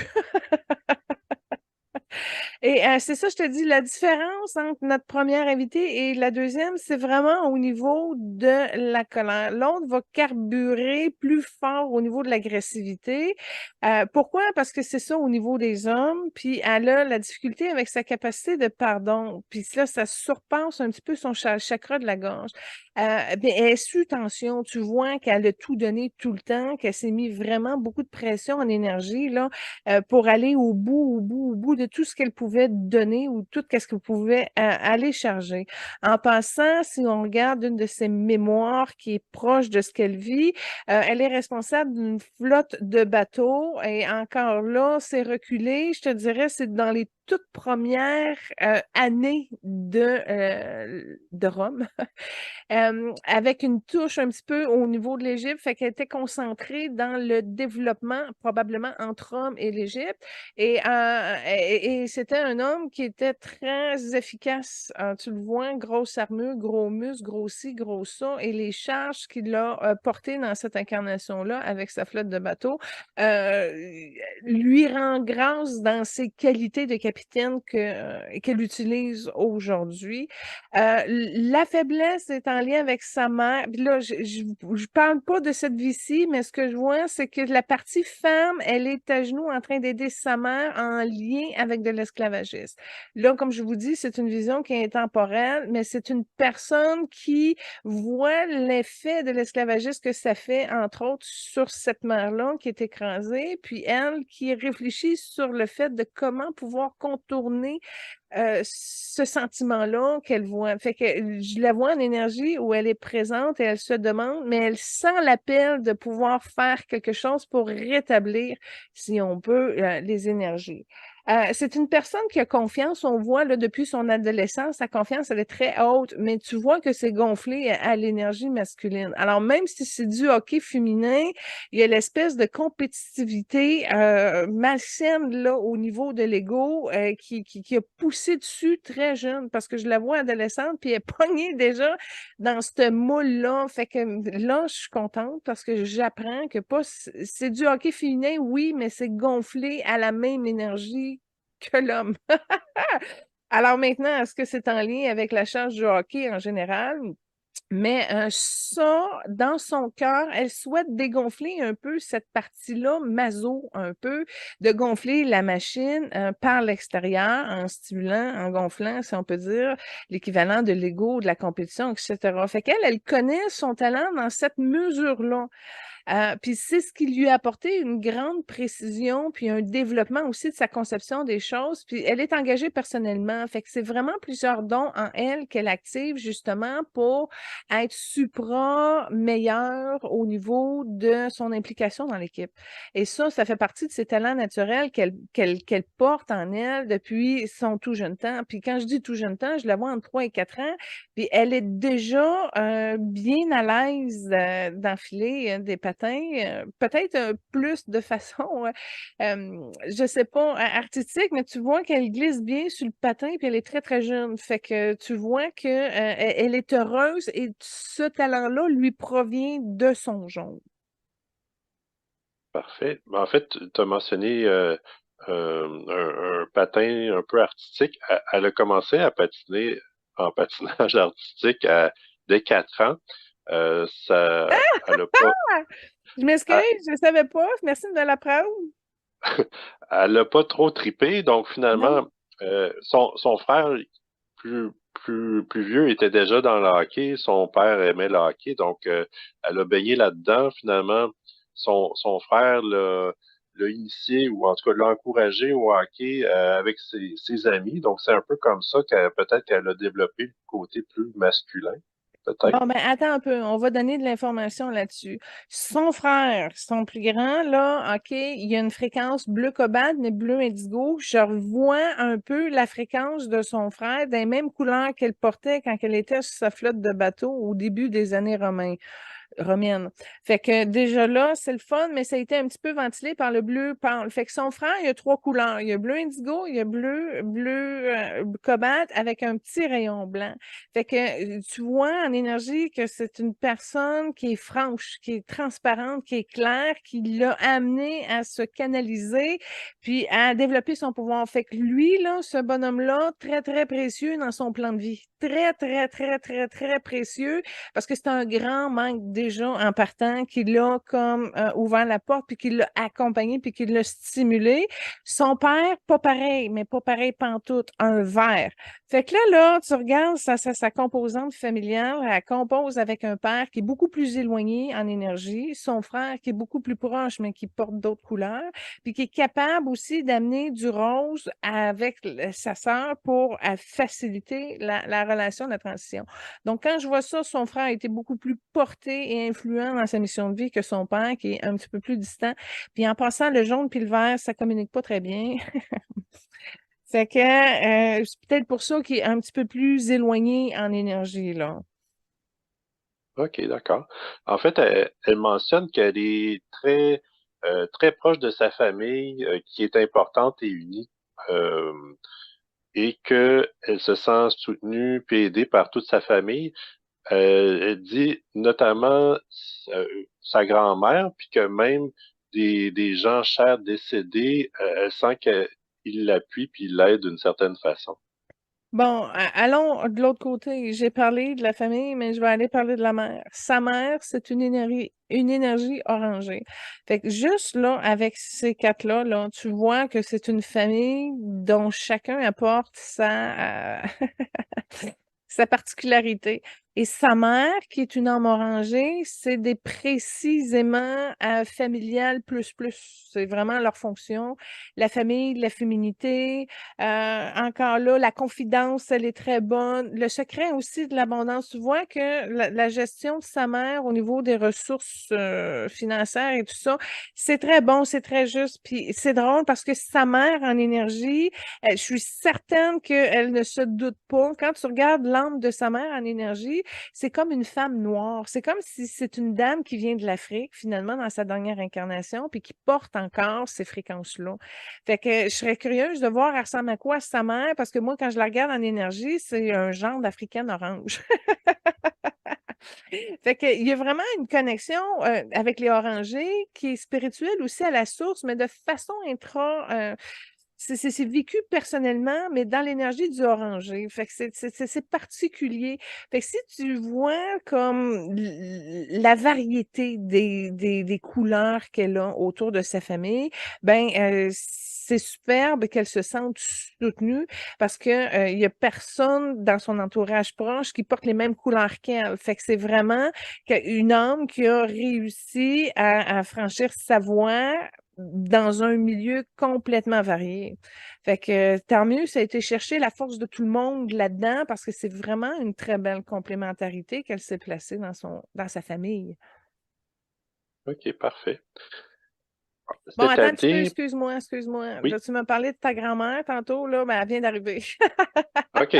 Et c'est ça, je te dis, la différence entre notre première invitée et la deuxième, c'est vraiment au niveau de la colère. L'autre va carburer plus fort au niveau de l'agressivité. Pourquoi? Parce que c'est ça au niveau des hommes, puis elle a la difficulté avec sa capacité de pardon. Puis là, ça surpasse un petit peu son chakra de la gorge. Mais elle est sous tension. Tu vois qu'elle a tout donné tout le temps, qu'elle s'est mis vraiment beaucoup de pression en énergie là, pour aller au bout de tout ce qu'elle pouvait donner ou tout ce qu'elle pouvait aller charger. En passant, si on regarde une de ses mémoires qui est proche de ce qu'elle vit, elle est responsable d'une flotte de bateaux et encore là, c'est reculé. Je te dirais, c'est dans les toutes premières années de Rome. Avec une touche un petit peu au niveau de l'Égypte, fait qu'elle était concentrée dans le développement, probablement entre Rome et l'Égypte. Et c'était un homme qui était très efficace. Tu le vois, grosse armure, gros muscles, gros ci, gros ça. Et les charges qu'il a portées dans cette incarnation-là avec sa flotte de bateaux lui rend grâce dans ses qualités de capitaine qu'elle utilise aujourd'hui. La faiblesse est en lien avec sa mère. Puis là, je parle pas de cette vie-ci, mais ce que je vois, c'est que la partie femme, elle est à genoux en train d'aider sa mère en lien avec de l'esclavagisme. Là, comme je vous dis, c'est une vision qui est intemporelle, mais c'est une personne qui voit l'effet de l'esclavagisme que ça fait, entre autres, sur cette mère-là qui est écrasée, puis elle qui réfléchit sur le fait de comment pouvoir contourner ce sentiment-là qu'elle voit. Fait que je la vois en énergie où elle est présente et elle se demande, mais elle sent l'appel de pouvoir faire quelque chose pour rétablir, si on peut, les énergies. C'est une personne qui a confiance. On voit là, depuis son adolescence, sa confiance, elle est très haute, mais tu vois que c'est gonflé à l'énergie masculine. Alors, même si c'est du hockey féminin, il y a l'espèce de compétitivité malsaine là, au niveau de l'ego qui a poussé dessus très jeune parce que je la vois adolescente puis elle est pognée déjà dans ce moule-là. Fait que là, je suis contente parce que j'apprends que pas c'est du hockey féminin, oui, mais c'est gonflé à la même énergie que l'homme. Alors maintenant, est-ce que c'est en lien avec la charge du hockey en général? Mais ça, dans son cœur, elle souhaite dégonfler un peu cette partie-là, maso un peu, de gonfler la machine par l'extérieur en stimulant, en gonflant, si on peut dire, l'équivalent de l'ego, de la compétition, etc. Fait qu'elle, elle connaît son talent dans cette mesure-là. Puis c'est ce qui lui a apporté une grande précision, puis un développement aussi de sa conception des choses. Puis elle est engagée personnellement. Fait que c'est vraiment plusieurs dons en elle qu'elle active justement pour être supra meilleure au niveau de son implication dans l'équipe. Et ça fait partie de ses talents naturels qu'elle porte en elle depuis son tout jeune temps. Puis quand je dis tout jeune temps, je la vois entre 3 et 4 ans, puis elle est déjà bien à l'aise d'enfiler des patins, peut-être plus de façon, je sais pas, artistique, mais tu vois qu'elle glisse bien sur le patin, puis elle est très, très jeune. Fait que tu vois que elle est heureuse et ce talent-là lui provient de son genre. Parfait. Ben, en fait, tu as mentionné un patin un peu artistique. Elle a commencé à patiner en patinage artistique dès 4 ans. Elle a pas, Je m'excuse, elle, je savais pas. Merci de me l'apprendre. elle a pas trop trippé. Donc Non? finalement, son frère plus, plus vieux était déjà dans le hockey. Son père aimait le hockey. Donc elle a baigné là-dedans. Finalement, son frère l'a initié ou en tout cas l'a encouragé au hockey avec ses amis. Donc c'est un peu comme ça qu'elle peut-être qu'elle a développé le côté plus masculin, peut-être. Bon, ben attends un peu, on va donner de l'information là-dessus. Son frère, son plus grand, là, OK, il y a une fréquence bleu cobalt, mais bleu indigo. Je revois un peu la fréquence de son frère des mêmes couleurs qu'elle portait quand elle était sur sa flotte de bateau au début des années romaine. Fait que déjà là, c'est le fun, mais ça a été un petit peu ventilé par le bleu pâle. Fait que son frère, il y a 3 couleurs. Il y a bleu indigo, il y a bleu cobalt avec un petit rayon blanc. Fait que tu vois en énergie que c'est une personne qui est franche, qui est transparente, qui est claire, qui l'a amené à se canaliser, puis à développer son pouvoir. Fait que lui, là, ce bonhomme-là, très, très précieux dans son plan de vie. Très, très, très, très, très précieux parce que c'est un grand manque déjà en partant qui l'a comme ouvert la porte, puis qui l'a accompagné, puis qui l'a stimulé. Son père, pas pareil, mais pas pareil pantoute, un verre. Fait que là, tu regardes sa composante familiale, elle compose avec un père qui est beaucoup plus éloigné en énergie, son frère qui est beaucoup plus proche, mais qui porte d'autres couleurs, puis qui est capable aussi d'amener du rose avec sa sœur pour faciliter la relation de la transition. Donc, quand je vois ça, son frère a été beaucoup plus porté et influent dans sa mission de vie que son père, qui est un petit peu plus distant. Puis en passant, le jaune puis le vert, ça communique pas très bien. C'est que c'est peut-être pour ça qu'il est un petit peu plus éloigné en énergie, là. OK, d'accord. En fait, elle mentionne qu'elle est très proche de sa famille, qui est importante et unie, euh, et qu'elle se sent soutenue puis aidée par toute sa famille. Elle dit notamment sa grand-mère, puis que même des gens chers décédés, elle sent qu'il l'appuie puis il l'aide d'une certaine façon. Bon, allons de l'autre côté. J'ai parlé de la famille, mais je vais aller parler de la mère. Sa mère, c'est une énergie orangée. Fait que juste là, avec ces quatre-là, là, tu vois que c'est une famille dont chacun apporte sa particularité. Et sa mère, qui est une âme orangée, c'est des précisément familial plus plus. C'est vraiment leur fonction. La famille, la féminité. Encore là, la confidence, elle est très bonne. Le secret aussi de l'abondance. Tu vois que la gestion de sa mère au niveau des ressources financières et tout ça, c'est très bon, c'est très juste. Puis c'est drôle parce que sa mère en énergie, je suis certaine qu'elle ne se doute pas. Quand tu regardes l'âme de sa mère en énergie, c'est comme une femme noire. C'est comme si c'est une dame qui vient de l'Afrique, finalement, dans sa dernière incarnation, puis qui porte encore ces fréquences-là. Fait que je serais curieuse de voir, elle ressemble à quoi sa mère, parce que moi, quand je la regarde en énergie, c'est un genre d'Africaine orange. Fait qu'il y a vraiment une connexion avec les orangés qui est spirituelle aussi à la source, mais de façon c'est vécu personnellement, mais dans l'énergie du orangé. Fait que c'est particulier. Fait que si tu vois comme la variété des couleurs qu'elle a autour de sa famille, ben c'est superbe qu'elle se sente soutenue parce que il y a personne dans son entourage proche qui porte les mêmes couleurs qu'elle. Fait que c'est vraiment une âme qui a réussi à franchir sa voie dans un milieu complètement varié. Fait que tant mieux, ça a été chercher la force de tout le monde là-dedans parce que c'est vraiment une très belle complémentarité qu'elle s'est placée dans sa famille. OK, parfait. Bon, Cette attends un petit peu, année, excuse-moi. oui, Là, tu m'as parlé de ta grand-mère tantôt, là, ben, elle vient d'arriver. OK,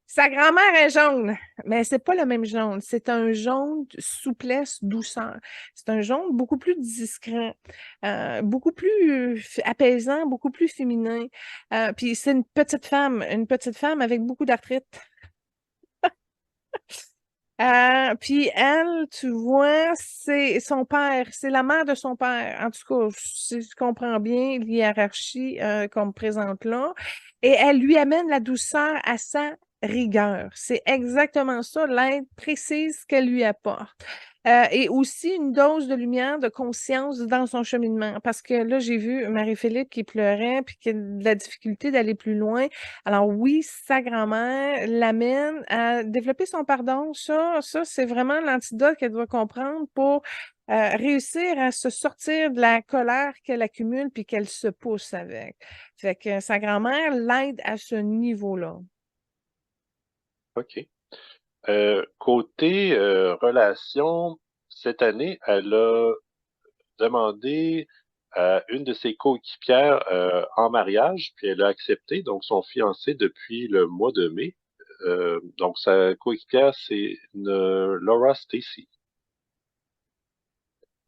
Sa grand-mère est jaune, mais c'est pas le même jaune. C'est un jaune souplesse, douceur. C'est un jaune beaucoup plus discret, beaucoup plus apaisant, beaucoup plus féminin. Puis c'est une petite femme avec beaucoup d'arthrite. Puis elle, tu vois, c'est son père, c'est la mère de son père. En tout cas, si je comprends bien l'hiérarchie qu'on me présente là. Et elle lui amène la douceur à sa rigueur. C'est exactement ça, l'aide précise qu'elle lui apporte. Et aussi une dose de lumière, de conscience dans son cheminement. Parce que là, j'ai vu Marie-Philippe qui pleurait, puis qui a de la difficulté d'aller plus loin. Alors oui, sa grand-mère l'amène à développer son pardon. Ça, c'est vraiment l'antidote qu'elle doit comprendre pour réussir à se sortir de la colère qu'elle accumule puis qu'elle se pousse avec. Fait que sa grand-mère l'aide à ce niveau-là. OK. Côté relation, cette année, elle a demandé à une de ses coéquipières en mariage, puis elle a accepté, donc son fiancé depuis le mois de mai. Donc sa coéquipière, c'est une Laura Stacy.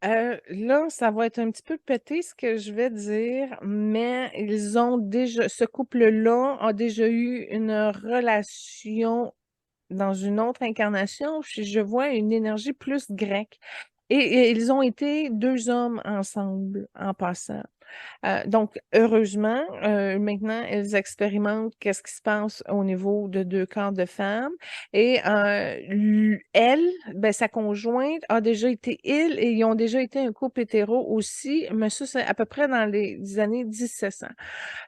Là, ça va être un petit peu pété ce que je vais dire, mais ce couple-là a déjà eu une relation dans une autre incarnation. Je vois une énergie plus grecque. Et ils ont été deux hommes ensemble en passant. Donc, heureusement, maintenant, elles expérimentent qu'est-ce qui se passe au niveau de deux corps de femmes. Et elle, ben, sa conjointe, a déjà été il et ils ont déjà été un couple hétéro aussi, mais ça, c'est à peu près dans les années 1700.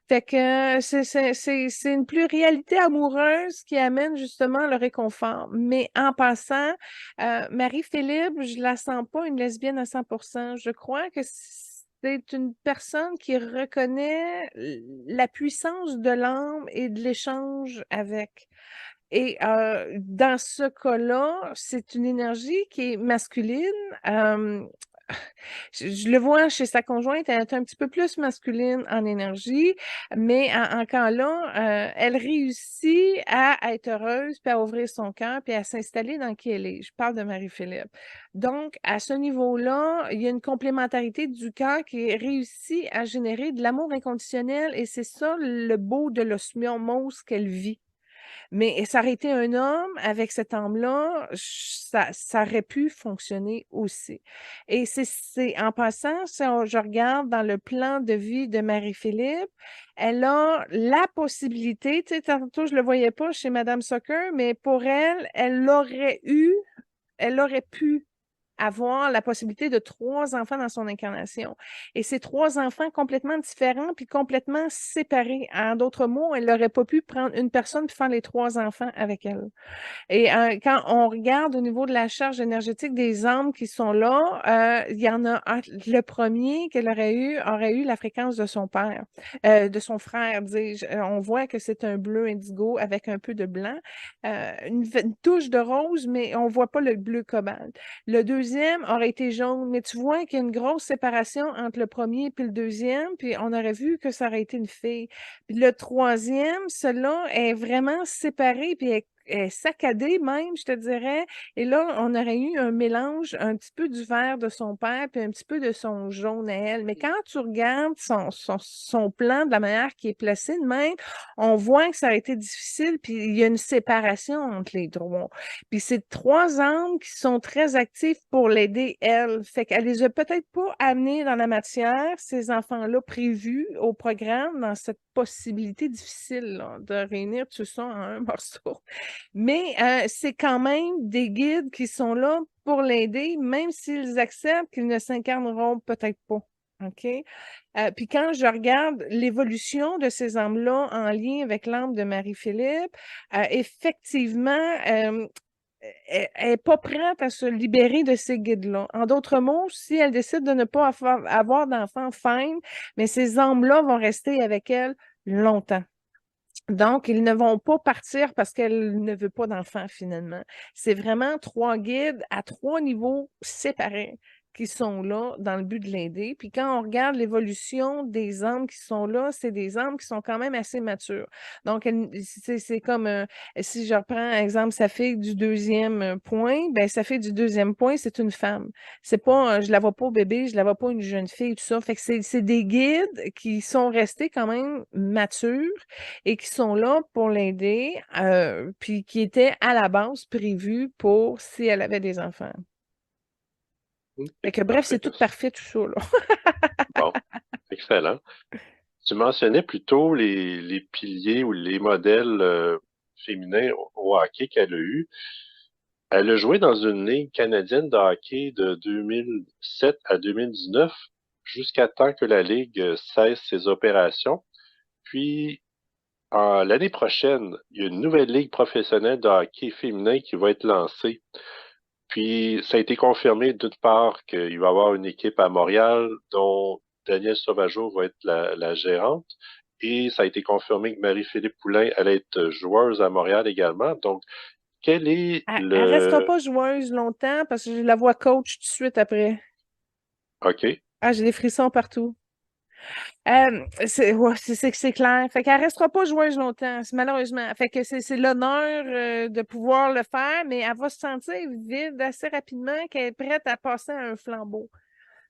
Fait que c'est une pluralité amoureuse qui amène justement le réconfort. Mais en passant, Marie-Philippe, je la sens pas une lesbienne à 100%. Je crois que c'est une personne qui reconnaît la puissance de l'âme et de l'échange avec. Et dans ce cas-là, c'est une énergie qui est masculine. euh, je le vois chez sa conjointe, elle est un petit peu plus masculine en énergie, mais encore là, elle réussit à être heureuse, puis à ouvrir son cœur, puis à s'installer dans qui elle est. Je parle de Marie-Philippe. Donc, à ce niveau-là, il y a une complémentarité du cœur qui réussit à générer de l'amour inconditionnel, et c'est ça le beau de l'osmose qu'elle vit. Mais ça aurait été un homme avec cette âme-là, ça aurait pu fonctionner aussi. Et en passant, si je regarde dans le plan de vie de Marie-Philippe, elle a la possibilité, tu sais, tantôt je le voyais pas chez Madame Soccer, mais pour elle, elle aurait pu avoir la possibilité de 3 enfants dans son incarnation. Et ces 3 enfants complètement différents puis complètement séparés. En d'autres mots, elle n'aurait pas pu prendre une personne puis faire les 3 enfants avec elle. Et quand on regarde au niveau de la charge énergétique des âmes qui sont là, il y en a un, le premier qu'elle aurait eu la fréquence de son père, de son frère, dis-je. On voit que c'est un bleu indigo avec un peu de blanc, une touche de rose, mais on voit pas le bleu cobalt. Le deuxième aurait été jaune, mais tu vois qu'il y a une grosse séparation entre le premier et le deuxième, puis on aurait vu que ça aurait été une fille. Puis le troisième, celui-là est vraiment séparé, puis est saccadé même, je te dirais. Et là, on aurait eu un mélange un petit peu du vert de son père, puis un petit peu de son jaune à elle. Mais quand tu regardes son plan de la manière qui est placé de même, on voit que ça a été difficile, puis il y a une séparation entre les trois. Puis c'est 3 âmes qui sont très actives pour l'aider, elle. Fait qu'elle les a peut-être pas amenés dans la matière, ces enfants-là prévus au programme, dans cette possibilité difficile là, de réunir tout ça en un morceau. Mais c'est quand même des guides qui sont là pour l'aider, même s'ils acceptent qu'ils ne s'incarneront peut-être pas. OK? Puis quand je regarde l'évolution de ces âmes-là en lien avec l'âme de Marie-Philippe, effectivement, elle n'est pas prête à se libérer de ces guides-là. En d'autres mots, si elle décide de ne pas avoir d'enfants fine, mais ces âmes-là vont rester avec elle longtemps. Donc, ils ne vont pas partir parce qu'elle ne veut pas d'enfants, finalement. C'est vraiment 3 guides à 3 niveaux séparés qui sont là dans le but de l'aider. Puis quand on regarde l'évolution des âmes qui sont là, c'est des âmes qui sont quand même assez matures. Donc, c'est comme, si je reprends exemple sa fille du deuxième point, ben sa fille du deuxième point, c'est une femme. C'est pas, je la vois pas au bébé, je la vois pas une jeune fille, tout ça. Fait que c'est des guides qui sont restés quand même matures et qui sont là pour l'aider, puis qui étaient à la base prévus pour si elle avait des enfants. OK, Fait que bref, c'est parfait. tout Merci. parfait, tout ça, là. Bon, excellent. Tu mentionnais plutôt les piliers ou les modèles féminins au hockey qu'elle a eu. Elle a joué dans une ligue canadienne de hockey de 2007 à 2019, jusqu'à temps que la ligue cesse ses opérations. Puis, l'année prochaine, il y a une nouvelle ligue professionnelle de hockey féminin qui va être lancée. Puis, ça a été confirmé d'une part qu'il va y avoir une équipe à Montréal dont Danielle Sauvageau va être la gérante. Et ça a été confirmé que Marie-Philippe Poulain allait être joueuse à Montréal également. Donc, quel est Elle restera le... pas joueuse longtemps parce que je la vois coach tout de suite après. OK. Ah, j'ai des frissons partout. Ouais, c'est clair. Fait qu'elle restera pas joueuse longtemps, malheureusement. Fait que c'est l'honneur de pouvoir le faire, mais elle va se sentir vide assez rapidement qu'elle est prête à passer à un flambeau.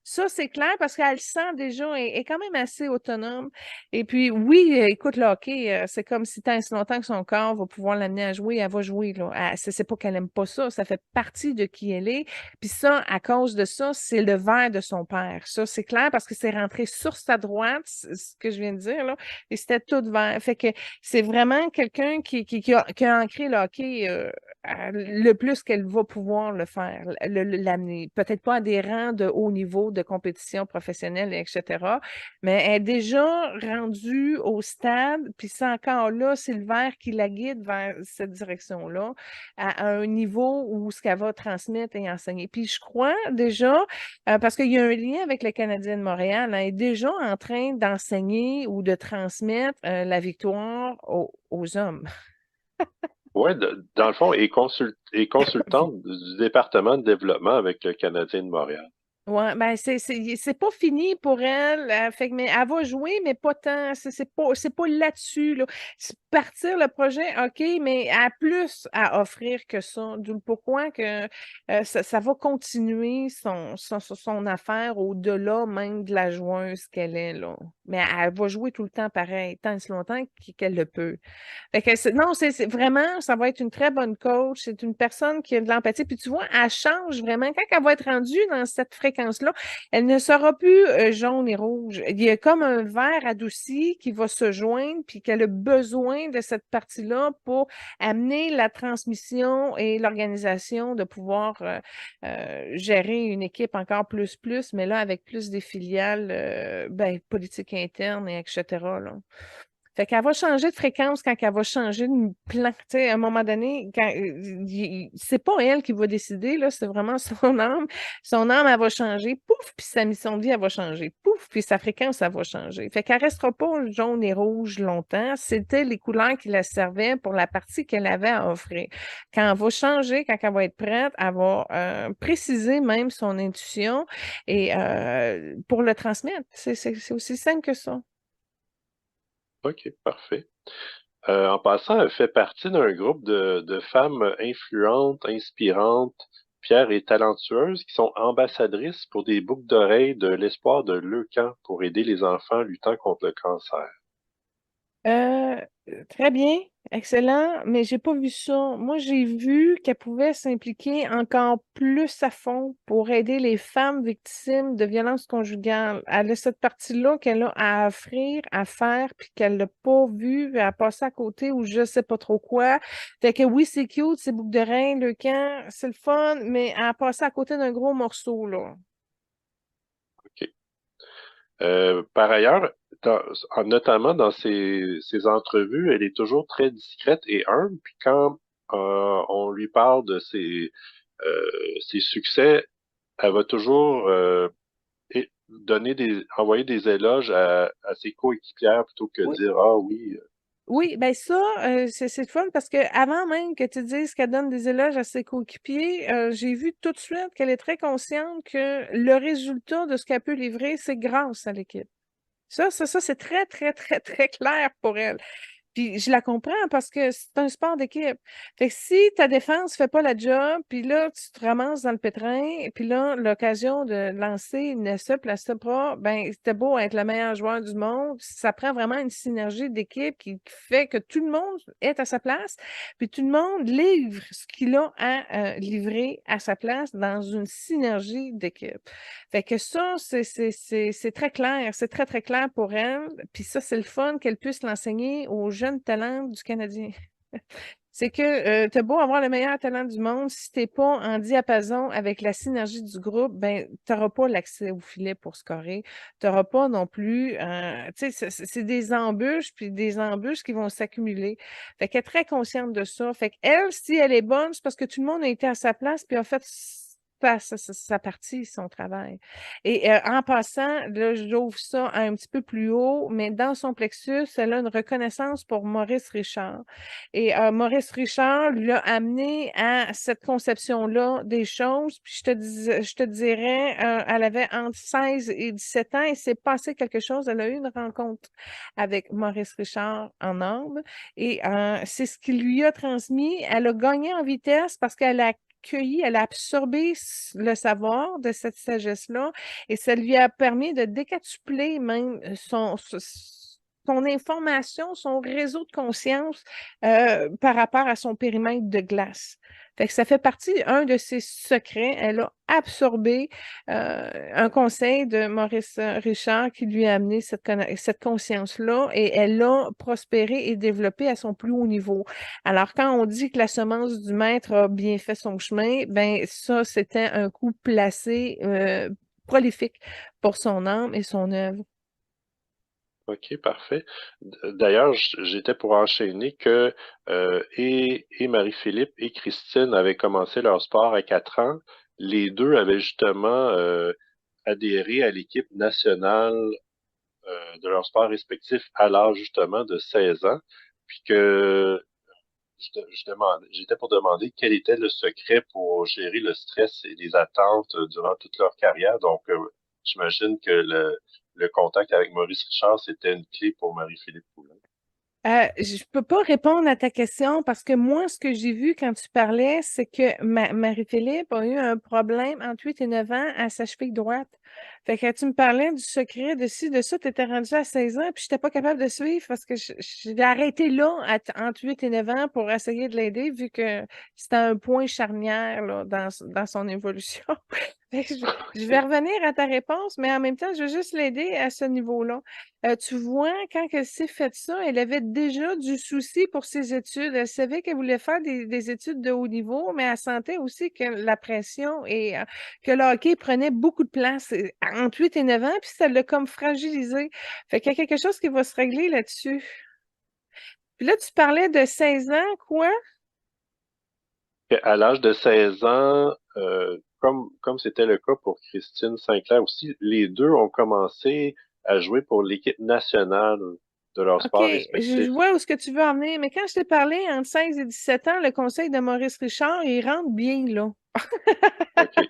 Ça, c'est clair parce qu'elle sent déjà, elle est quand même assez autonome. Et puis, oui, écoute, le hockey, c'est comme si tant et si longtemps que son corps va pouvoir l'amener à jouer, elle va jouer, là. C'est pas qu'elle aime pas ça, ça fait partie de qui elle est. Puis ça, à cause de ça, c'est le verre de son père. Ça, c'est clair parce que c'est rentré sur sa droite, ce que je viens de dire, là, et c'était tout vert. Fait que c'est vraiment quelqu'un qui a ancré le hockey, le plus qu'elle va pouvoir le faire, l'amener. Peut-être pas à des rangs de haut niveau de compétition professionnelle, etc. Mais elle est déjà rendue au stade, puis c'est encore là, c'est le verre qui la guide vers cette direction-là, à un niveau où ce qu'elle va transmettre et enseigner. Puis je crois déjà, parce qu'il y a un lien avec le Canadien de Montréal, elle est déjà en train d'enseigner ou de transmettre la victoire aux hommes. Ouais, dans le fond, est consultante du département de développement avec le Canadien de Montréal. Ouais, ben c'est pas fini pour elle. Fait que, mais elle va jouer, mais pas tant. C'est pas là-dessus. Là. Partir le projet, OK, mais elle a plus à offrir que ça. D'où pourquoi que ça va continuer son affaire au-delà même de la joueuse qu'elle est là. Mais elle va jouer tout le temps pareil, tant et si longtemps qu'elle le peut. Fait que non, c'est vraiment, ça va être une très bonne coach. C'est une personne qui a de l'empathie. Puis tu vois, elle change vraiment. Quand elle va être rendue dans cette fréquence fréquence-là, elle ne sera plus jaune et rouge. Il y a comme un vert adouci qui va se joindre, puis qu'elle a besoin de cette partie-là pour amener la transmission et l'organisation de pouvoir gérer une équipe encore plus, mais là, avec plus des filiales, politique interne, et etc. là. Fait qu'elle va changer de fréquence quand elle va changer de plan. Tu sais, à un moment donné, c'est pas elle qui va décider, là, c'est vraiment son âme. Son âme, elle va changer, pouf, puis sa mission de vie, elle va changer, pouf, puis sa fréquence, elle va changer. Fait qu'elle restera pas jaune et rouge longtemps. C'était les couleurs qui la servaient pour la partie qu'elle avait à offrir. Quand elle va changer, quand elle va être prête, elle va préciser même son intuition et pour le transmettre. C'est aussi simple que ça. OK, parfait. En passant, elle fait partie d'un groupe de femmes influentes, inspirantes, fières et talentueuses qui sont ambassadrices pour des boucles d'oreilles de l'espoir de Leucan pour aider les enfants luttant contre le cancer. Euh, Très bien, excellent, mais j'ai pas vu ça. Moi, j'ai vu qu'elle pouvait s'impliquer encore plus à fond pour aider les femmes victimes de violences conjugales. Elle a cette partie-là qu'elle a à offrir, à faire, puis qu'elle l'a pas vue, à passer à côté ou je sais pas trop quoi. Fait que oui, c'est cute, c'est boucle d'oreilles, le camp, c'est le fun, mais à passer à côté d'un gros morceau, là. OK. Par ailleurs, notamment dans ses entrevues, elle est toujours très discrète et humble. Puis quand on lui parle de ses succès, elle va toujours envoyer des éloges à ses coéquipières plutôt que de Oui. dire ah oui. Oui, ben ça, c'est le fun parce que avant même que tu dises qu'elle donne des éloges à ses coéquipiers, j'ai vu tout de suite qu'elle est très consciente que le résultat de ce qu'elle peut livrer, c'est grâce à l'équipe. Ça, c'est très, très, très, très clair pour elle. Puis je la comprends parce que c'est un sport d'équipe. Fait que si ta défense fait pas la job, puis là, tu te ramasses dans le pétrin, et puis là, l'occasion de lancer ne se place pas, ben, c'était beau être le meilleur joueur du monde. Ça prend vraiment une synergie d'équipe qui fait que tout le monde est à sa place, puis tout le monde livre ce qu'il a à livrer à sa place dans une synergie d'équipe. Fait que ça, c'est très clair, c'est très, très clair pour elle. Puis ça, c'est le fun qu'elle puisse l'enseigner aux jeunes talents du Canadien. C'est que t'as beau avoir le meilleur talent du monde, si t'es pas en diapason avec la synergie du groupe, ben t'auras pas l'accès au filet pour scorer. T'auras pas non plus, tu sais, c'est des embûches, puis des embûches qui vont s'accumuler. Fait qu'elle est très consciente de ça. Fait qu'elle, si elle est bonne, c'est parce que tout le monde a été à sa place, puis a fait sa partie, son travail. Et en passant, là, j'ouvre ça un petit peu plus haut, mais dans son plexus, elle a une reconnaissance pour Maurice Richard. Et Maurice Richard lui a amené à cette conception-là des choses. Puis je te dirais, elle avait entre 16 et 17 ans et s'est passé quelque chose. Elle a eu une rencontre avec Maurice Richard en Orbe et c'est ce qui lui a transmis. Elle a gagné en vitesse parce qu'elle a accueilli, elle a absorbé le savoir de cette sagesse-là et ça lui a permis de décatupler même son information, son réseau de conscience par rapport à son périmètre de glace. Fait que ça fait partie, un de ses secrets. Elle a absorbé un conseil de Maurice Richard qui lui a amené cette conscience-là et elle l'a prospéré et développé à son plus haut niveau. Alors, quand on dit que la semence du maître a bien fait son chemin, ben ça, c'était un coup placé prolifique pour son âme et son œuvre. OK, parfait. D'ailleurs, j'étais pour enchaîner que et Marie-Philippe et Christine avaient commencé leur sport à 4 ans. Les deux avaient justement adhéré à l'équipe nationale de leur sport respectif à l'âge justement de 16 ans. Puis que j'étais pour demander quel était le secret pour gérer le stress et les attentes durant toute leur carrière. Donc, j'imagine que le contact avec Maurice Richard, c'était une clé pour Marie-Philippe Poulin. Je peux pas répondre à ta question parce que moi, ce que j'ai vu quand tu parlais, c'est que Marie-Philippe a eu un problème entre 8 et 9 ans à sa cheville droite. Fait que tu me parlais du secret de ci, de ça, tu étais rendu à 16 ans, puis je n'étais pas capable de suivre parce que j'ai arrêté là, entre 8 et 9 ans, pour essayer de l'aider, vu que c'était un point charnière là, dans son évolution. Fait que je vais revenir à ta réponse, mais en même temps, je veux juste l'aider à ce niveau-là. Tu vois, quand elle s'est fait ça, elle avait déjà du souci pour ses études. Elle savait qu'elle voulait faire des études de haut niveau, mais elle sentait aussi que la pression et que le hockey prenait beaucoup de place entre 8 et 9 ans, puis ça l'a comme fragilisé. Fait qu'il y a quelque chose qui va se régler là-dessus. Puis là, tu parlais de 16 ans, quoi? À l'âge de 16 ans, comme c'était le cas pour Christine Sinclair aussi, les deux ont commencé à jouer pour l'équipe nationale de leur OK, sport je respectif. vois où est-ce que tu veux en venir, mais quand je t'ai parlé entre 16 et 17 ans, le conseil de Maurice Richard, il rentre bien là. OK.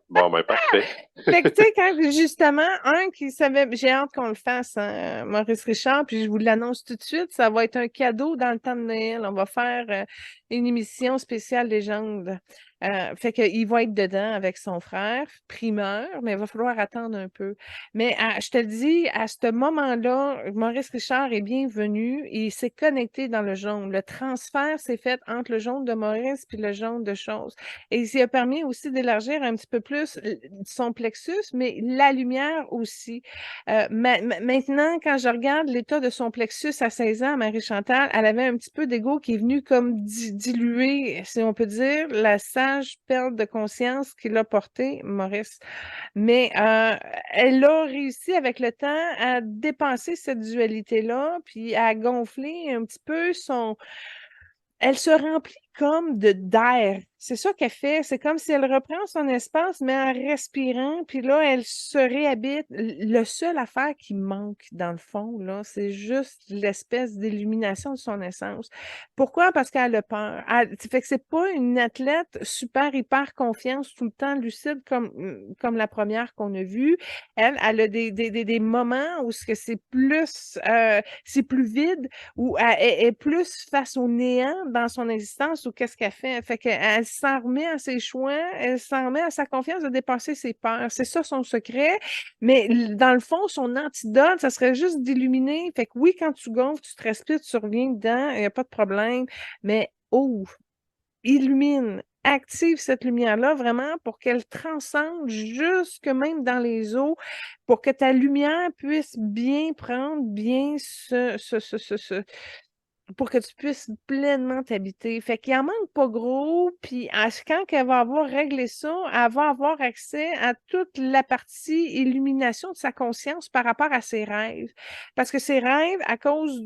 Bon, ben parfait. Fait que, tu sais, quand justement, un qui savait, j'ai hâte qu'on le fasse, hein, Maurice Richard, puis je vous l'annonce tout de suite, ça va être un cadeau dans le temps de Noël. On va faire une émission spéciale légende. Fait qu'il va être dedans avec son frère, primeur, mais il va falloir attendre un peu. Mais je te le dis, à ce moment-là, Maurice Richard est bienvenu. Il s'est connecté dans le jaune. Le transfert s'est fait entre le jaune de Maurice puis le jaune de Chose. Et ça a permis aussi d'élargir un petit peu plus son plexus, mais la lumière aussi. Maintenant, quand je regarde l'état de son plexus à 16 ans, Marie-Chantal, elle avait un petit peu d'ego qui est venu comme diluer, si on peut dire, la sage perle de conscience qu'il a portée, Maurice. Mais elle a réussi avec le temps à dépasser cette dualité-là, puis à gonfler un petit peu elle se remplit comme de d'air. C'est ça qu'elle fait. C'est comme si elle reprend son espace, mais en respirant, puis là, elle se réhabite. Le seul affaire qui manque, dans le fond, là, c'est juste l'espèce d'illumination de son essence. Pourquoi? Parce qu'elle a peur. Fait que c'est pas une athlète super, hyper confiance, tout le temps lucide comme la première qu'on a vue. Elle a des moments où c'est plus vide, où elle est plus face au néant dans son existence ou qu'est-ce qu'elle fait. Fait qu'elle s'en remet à ses choix, elle s'en remet à sa confiance de dépasser ses peurs. C'est ça son secret. Mais dans le fond, son antidote, ça serait juste d'illuminer. Fait que oui, quand tu gonfles, tu te respires, tu reviens dedans, il n'y a pas de problème. Mais ouvre, illumine, active cette lumière-là vraiment pour qu'elle transcende jusque même dans les eaux, pour que ta lumière puisse bien prendre, bien pour que tu puisses pleinement t'habiter. Fait qu'il en manque pas gros, puis quand elle va avoir réglé ça, elle va avoir accès à toute la partie illumination de sa conscience par rapport à ses rêves. Parce que ses rêves, à cause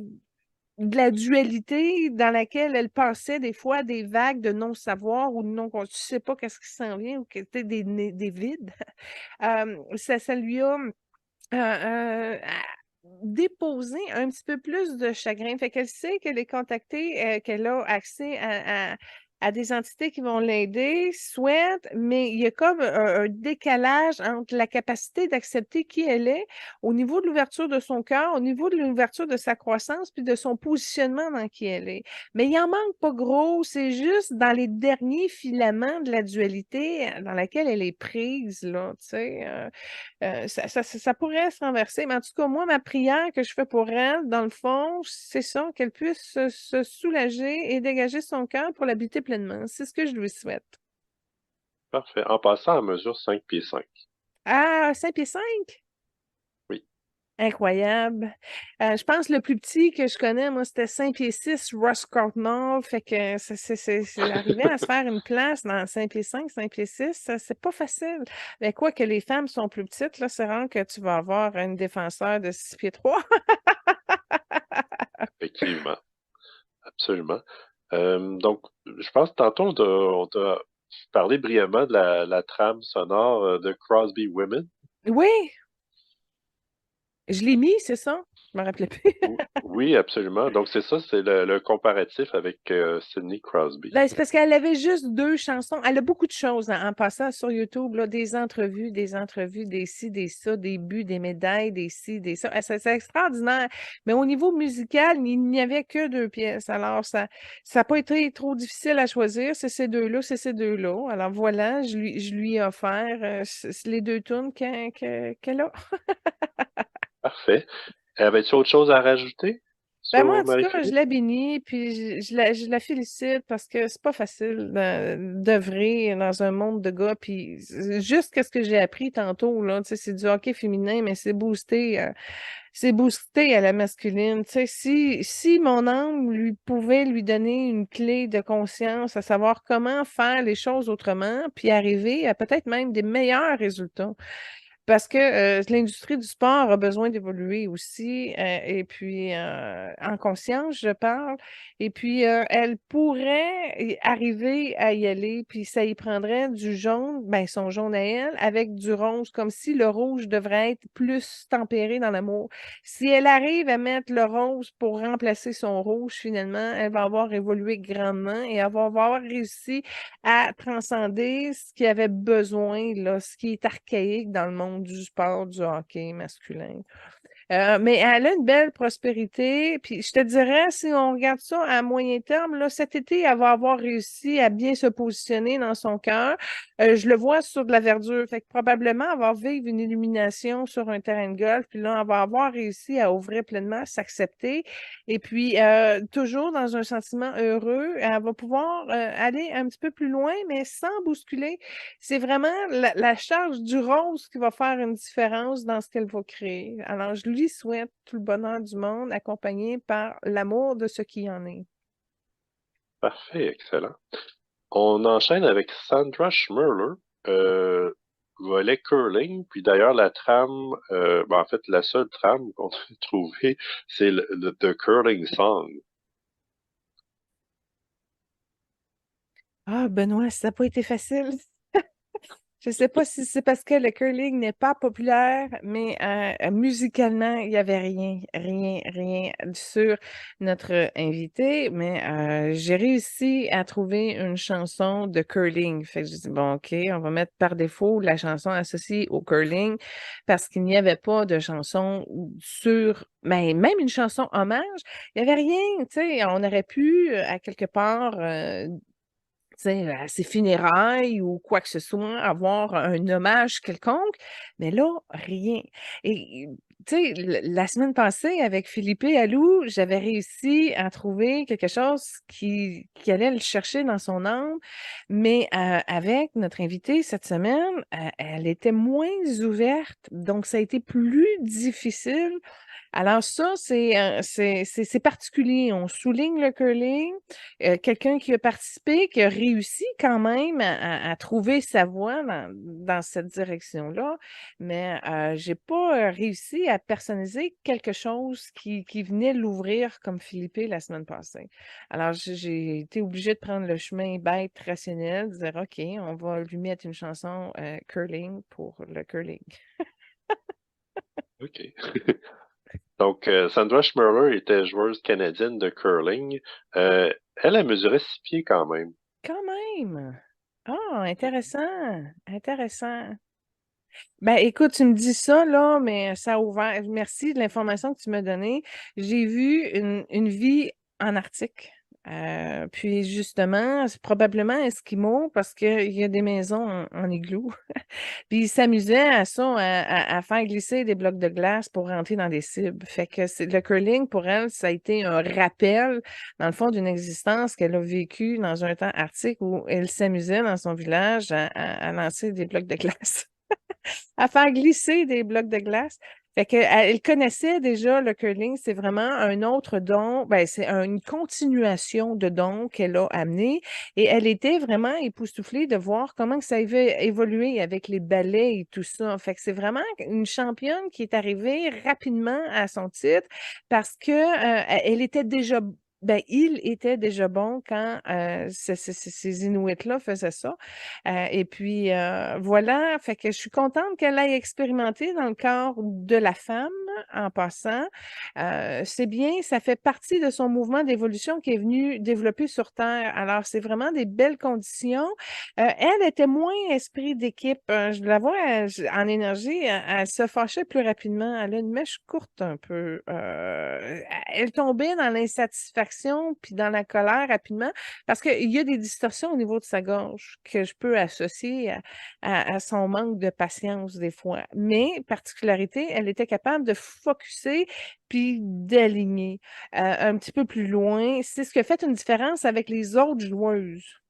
de la dualité dans laquelle elle passait des fois des vagues de non-savoir ou de non, tu sais pas qu'est-ce qui s'en vient ou que t'es des vides, ça lui a déposer un petit peu plus de chagrin. Fait qu'elle sait qu'elle est contactée, qu'elle a accès à des entités qui vont l'aider, souhaite, mais il y a comme un décalage entre la capacité d'accepter qui elle est au niveau de l'ouverture de son cœur, au niveau de l'ouverture de sa croissance, puis de son positionnement dans qui elle est. Mais il en manque pas gros, c'est juste dans les derniers filaments de la dualité dans laquelle elle est prise, là, tu sais. Ça pourrait se renverser, mais en tout cas, moi, ma prière que je fais pour elle, dans le fond, c'est ça, qu'elle puisse se soulager et dégager son cœur pour l'habiter pleinement. C'est ce que je lui souhaite. Parfait. En passant, à mesure 5 pieds 5. Ah, 5 pieds 5? Oui. Incroyable. Je pense que le plus petit que je connais, moi, c'était 5 pieds 6, Ross Cartnell. Fait que c'est arrivé à se faire une place dans 5 pieds 5, 5 pieds 6, c'est pas facile. Mais quoi que les femmes sont plus petites, là, c'est rare que tu vas avoir une défenseur de 6 pieds 3. Effectivement. Absolument. Donc, je pense que tantôt, on t'a parlé brièvement de la trame sonore de Crosby Women. Oui, je l'ai mis, c'est ça? Je me rappelais plus. Oui, absolument. Donc, c'est ça, c'est le comparatif avec Sidney Crosby. Ben, c'est parce qu'elle avait juste deux chansons. Elle a beaucoup de choses en passant sur YouTube, là, des entrevues, des ci, des ça, des buts, des médailles, des ci, des ça. C'est extraordinaire. Mais au niveau musical, il n'y avait que deux pièces. Alors, ça n'a pas été trop difficile à choisir. C'est ces deux-là, c'est ces deux-là. Alors voilà, je lui ai offert les deux tunes qu'elle a. Parfait. Avais-tu autre chose à rajouter Ben moi, en sur tout cas, je Marie-Philippe? la bénis, puis je la félicite parce que c'est pas facile d'œuvrer dans un monde de gars. Puis juste ce que j'ai appris tantôt, là, tu sais, c'est du hockey féminin, mais c'est boosté à la masculine. Tu sais, si mon âme lui pouvait lui donner une clé de conscience, à savoir comment faire les choses autrement, puis arriver à peut-être même des meilleurs résultats. Parce que l'industrie du sport a besoin d'évoluer aussi, et puis en conscience, je parle, et puis elle pourrait arriver à y aller, puis ça y prendrait du jaune, ben son jaune à elle, avec du rose, comme si le rouge devrait être plus tempéré dans l'amour. Si elle arrive à mettre le rose pour remplacer son rouge, finalement, elle va avoir évolué grandement et elle va avoir réussi à transcender ce qu'il y avait besoin, là, ce qui est archaïque dans le monde du sport, du hockey masculin. Mais elle a une belle prospérité. Puis je te dirais, si on regarde ça à moyen terme, là, cet été, elle va avoir réussi à bien se positionner dans son cœur. Je le vois sur de la verdure. Fait que probablement, elle va vivre une illumination sur un terrain de golf. Puis là, elle va avoir réussi à ouvrir pleinement, s'accepter. Et puis, toujours dans un sentiment heureux, elle va pouvoir aller un petit peu plus loin, mais sans bousculer. C'est vraiment la charge du rose qui va faire une différence dans ce qu'elle va créer. Alors, je lui souhaite tout le bonheur du monde, accompagné par l'amour de ce qui en est. Parfait, excellent. On enchaîne avec Sandra Schmirler, euh, volet curling. Puis d'ailleurs, la trame, ben, en fait, la seule trame qu'on a trouvée, c'est le The Curling Song. Ah, Benoît, ça n'a pas été facile. Je ne sais pas si c'est parce que le curling n'est pas populaire, mais musicalement, il n'y avait rien sur notre invité. Mais j'ai réussi à trouver une chanson de curling. Fait que je dis, bon, OK, on va mettre par défaut la chanson associée au curling parce qu'il n'y avait pas de chanson sur, mais même une chanson hommage, il n'y avait rien. Tu sais, on aurait pu, à quelque part, tu sais, à ses funérailles ou quoi que ce soit, avoir un hommage quelconque, mais là, rien. Et tu sais, la semaine passée, avec Philippe Allou, j'avais réussi à trouver quelque chose qui allait le chercher dans son âme, mais avec notre invitée cette semaine, elle était moins ouverte, donc ça a été plus difficile. Alors ça, c'est particulier. On souligne le curling, quelqu'un qui a participé, qui a réussi quand même à trouver sa voie dans cette direction-là, mais j'ai pas réussi à personnaliser quelque chose qui venait l'ouvrir comme Philippe la semaine passée. Alors j'ai été obligée de prendre le chemin bête rationnel, de dire OK, on va lui mettre une chanson curling pour le curling. OK. Donc, Sandra Schmirler était joueuse canadienne de curling. Elle a mesuré 6 pieds quand même. Quand même! Ah, intéressant, intéressant. Ben, écoute, tu me dis ça, là, mais ça a ouvert. Merci de l'information que tu m'as donnée. J'ai vu une vie en Arctique. Puis justement, c'est probablement Esquimau parce qu'il y a des maisons en igloo. Puis ils s'amusaient à ça, à faire glisser des blocs de glace pour rentrer dans des cibles. Fait que le curling, pour elle, ça a été un rappel, dans le fond, d'une existence qu'elle a vécue dans un temps arctique où elle s'amusait dans son village à lancer des blocs de glace. À faire glisser des blocs de glace. Fait que, elle connaissait déjà le curling, c'est vraiment un autre don, ben, c'est une continuation de dons qu'elle a amené et elle était vraiment époustouflée de voir comment que ça avait évolué avec les ballets et tout ça. Fait que c'est vraiment une championne qui est arrivée rapidement à son titre parce que elle était déjà ben, il était déjà bon quand ces Inuits-là faisaient ça. Et puis voilà, fait que je suis contente qu'elle ait expérimenté dans le corps de la femme en passant. C'est bien, ça fait partie de son mouvement d'évolution qui est venu développer sur Terre. Alors, c'est vraiment des belles conditions. Elle était moins esprit d'équipe. Je la vois en énergie, elle se fâchait plus rapidement. Elle a une mèche courte un peu. Elle tombait dans l'insatisfaction puis dans la colère rapidement parce qu'il y a des distorsions au niveau de sa gorge que je peux associer à son manque de patience des fois. Mais, particularité, elle était capable de focusser puis d'aligner un petit peu plus loin. C'est ce qui a fait une différence avec les autres joueuses.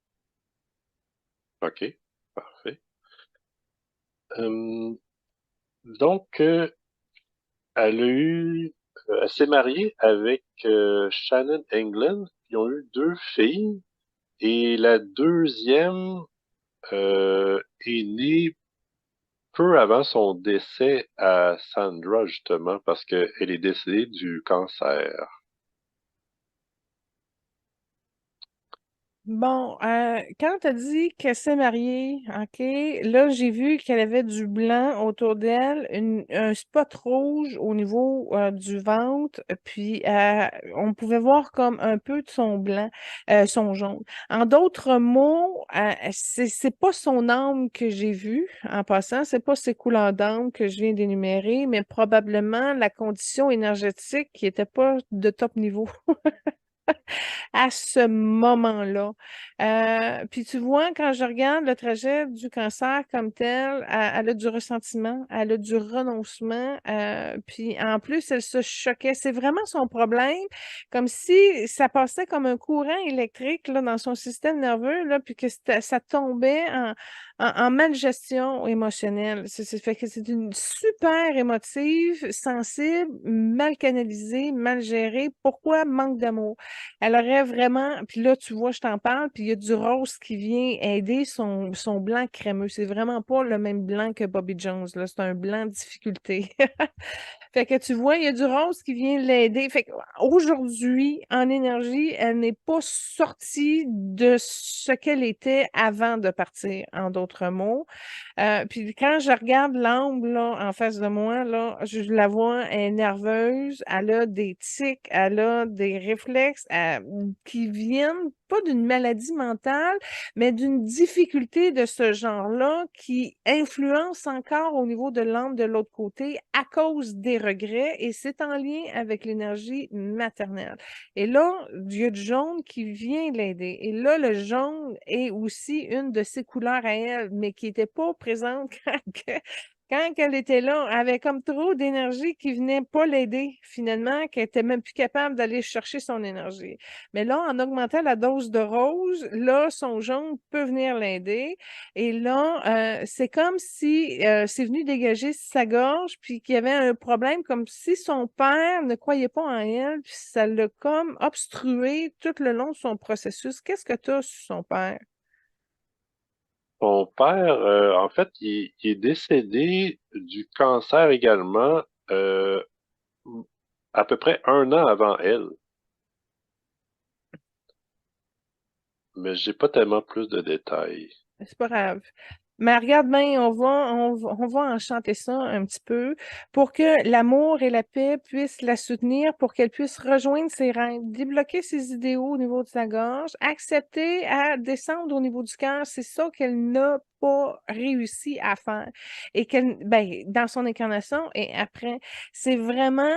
OK, parfait. Euh, donc, elle s'est mariée avec Shannon England. Ils ont eu deux filles et la deuxième est née peu avant son décès à Sandra, justement, parce qu'elle est décédée du cancer. Bon, quand tu as dit qu'elle s'est mariée, OK, là, j'ai vu qu'elle avait du blanc autour d'elle, un spot rouge au niveau du ventre, puis on pouvait voir comme un peu de son blanc, son jaune. En d'autres mots, c'est pas son âme que j'ai vue en passant, c'est pas ses couleurs d'âme que je viens d'énumérer, mais probablement la condition énergétique qui était pas de top niveau. À ce moment-là. Puis tu vois, quand je regarde le trajet du cancer comme tel, elle a du ressentiment, elle a du renoncement, puis en plus, elle se choquait. C'est vraiment son problème, comme si ça passait comme un courant électrique là, dans son système nerveux, là, puis que ça tombait en malgestion émotionnelle. Fait que c'est une super émotive, sensible, mal canalisée, mal gérée. Pourquoi? Manque d'amour. Elle aurait vraiment, puis là, tu vois, je t'en parle, puis il y a du rose qui vient aider son blanc crémeux. C'est vraiment pas le même blanc que Bobby Jones, là. C'est un blanc difficulté. Fait que tu vois, il y a du rose qui vient l'aider. Fait qu'aujourd'hui, en énergie, elle n'est pas sortie de ce qu'elle était avant de partir, en d'autres mots. Puis quand je regarde l'âme là, en face de moi, là, je la vois, elle est nerveuse, elle a des tics, elle a des réflexes qui viennent pas d'une maladie mentale, mais d'une difficulté de ce genre-là qui influence encore au niveau de l'âme de l'autre côté à cause des regrets et c'est en lien avec l'énergie maternelle. Et là, il y a du jaune qui vient l'aider. Et là, le jaune est aussi une de ses couleurs à elle, mais qui n'était pas présente quand elle était là. Elle avait comme trop d'énergie qui venait pas l'aider, finalement, qu'elle était même plus capable d'aller chercher son énergie. Mais là, en augmentant la dose de rose, là, son jaune peut venir l'aider. Et là, c'est comme si c'est venu dégager sa gorge, puis qu'il y avait un problème, comme si son père ne croyait pas en elle, puis ça l'a comme obstrué tout le long de son processus. Qu'est-ce que tu as sur son père? Son père, en fait, il est décédé du cancer également, euh, à peu près un an avant elle, mais j'ai pas tellement plus de détails. C'est pas grave. Mais regarde bien, on va enchanter ça un petit peu pour que l'amour et la paix puissent la soutenir, pour qu'elle puisse rejoindre ses rêves, débloquer ses idéaux au niveau de sa gorge, accepter à descendre au niveau du cœur. C'est ça qu'elle n'a pas réussi à faire. Et qu'elle, ben, dans son incarnation et après, c'est vraiment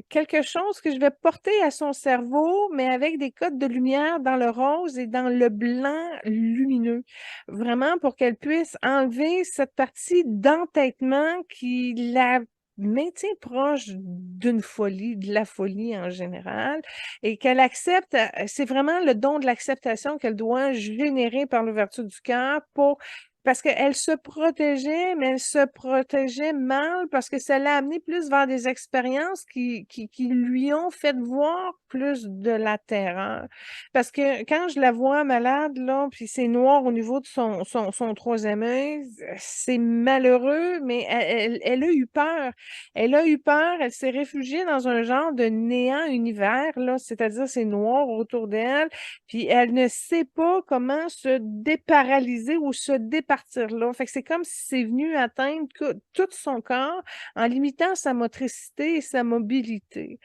quelque chose que je vais porter à son cerveau, mais avec des codes de lumière dans le rose et dans le blanc lumineux vraiment pour qu'elle puisse enlever cette partie d'entêtement qui la maintient proche d'une folie, de la folie en général, et qu'elle accepte, c'est vraiment le don de l'acceptation qu'elle doit générer par l'ouverture du cœur pour parce qu'elle se protégeait, mais elle se protégeait mal parce que ça l'a amené plus vers des expériences qui lui ont fait voir plus de la terreur. Parce que quand je la vois malade, là, puis c'est noir au niveau de son troisième œil, c'est malheureux, mais elle a eu peur. Elle a eu peur, elle s'est réfugiée dans un genre de néant univers, là, c'est-à-dire c'est noir autour d'elle, puis elle ne sait pas comment se déparalyser ou se départir partir là. Fait que c'est comme si c'est venu atteindre tout son corps en limitant sa motricité et sa mobilité.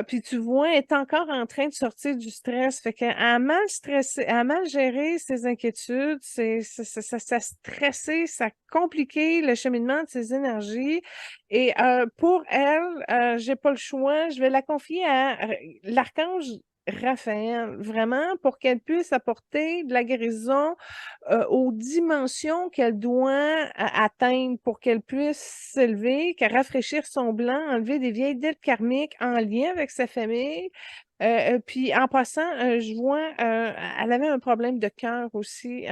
Puis tu vois, elle est encore en train de sortir du stress. Fait qu'elle a mal stressé, elle a mal géré ses inquiétudes, ça a stressé, ça a compliqué le cheminement de ses énergies. Et pour elle, j'ai pas le choix. Je vais la confier à l'archange Raphaël, vraiment, pour qu'elle puisse apporter de la guérison aux dimensions qu'elle doit atteindre pour qu'elle puisse s'élever, qu'à rafraîchir son blanc, enlever des vieilles dettes karmiques en lien avec sa famille. Puis en passant, je vois, elle avait un problème de cœur aussi.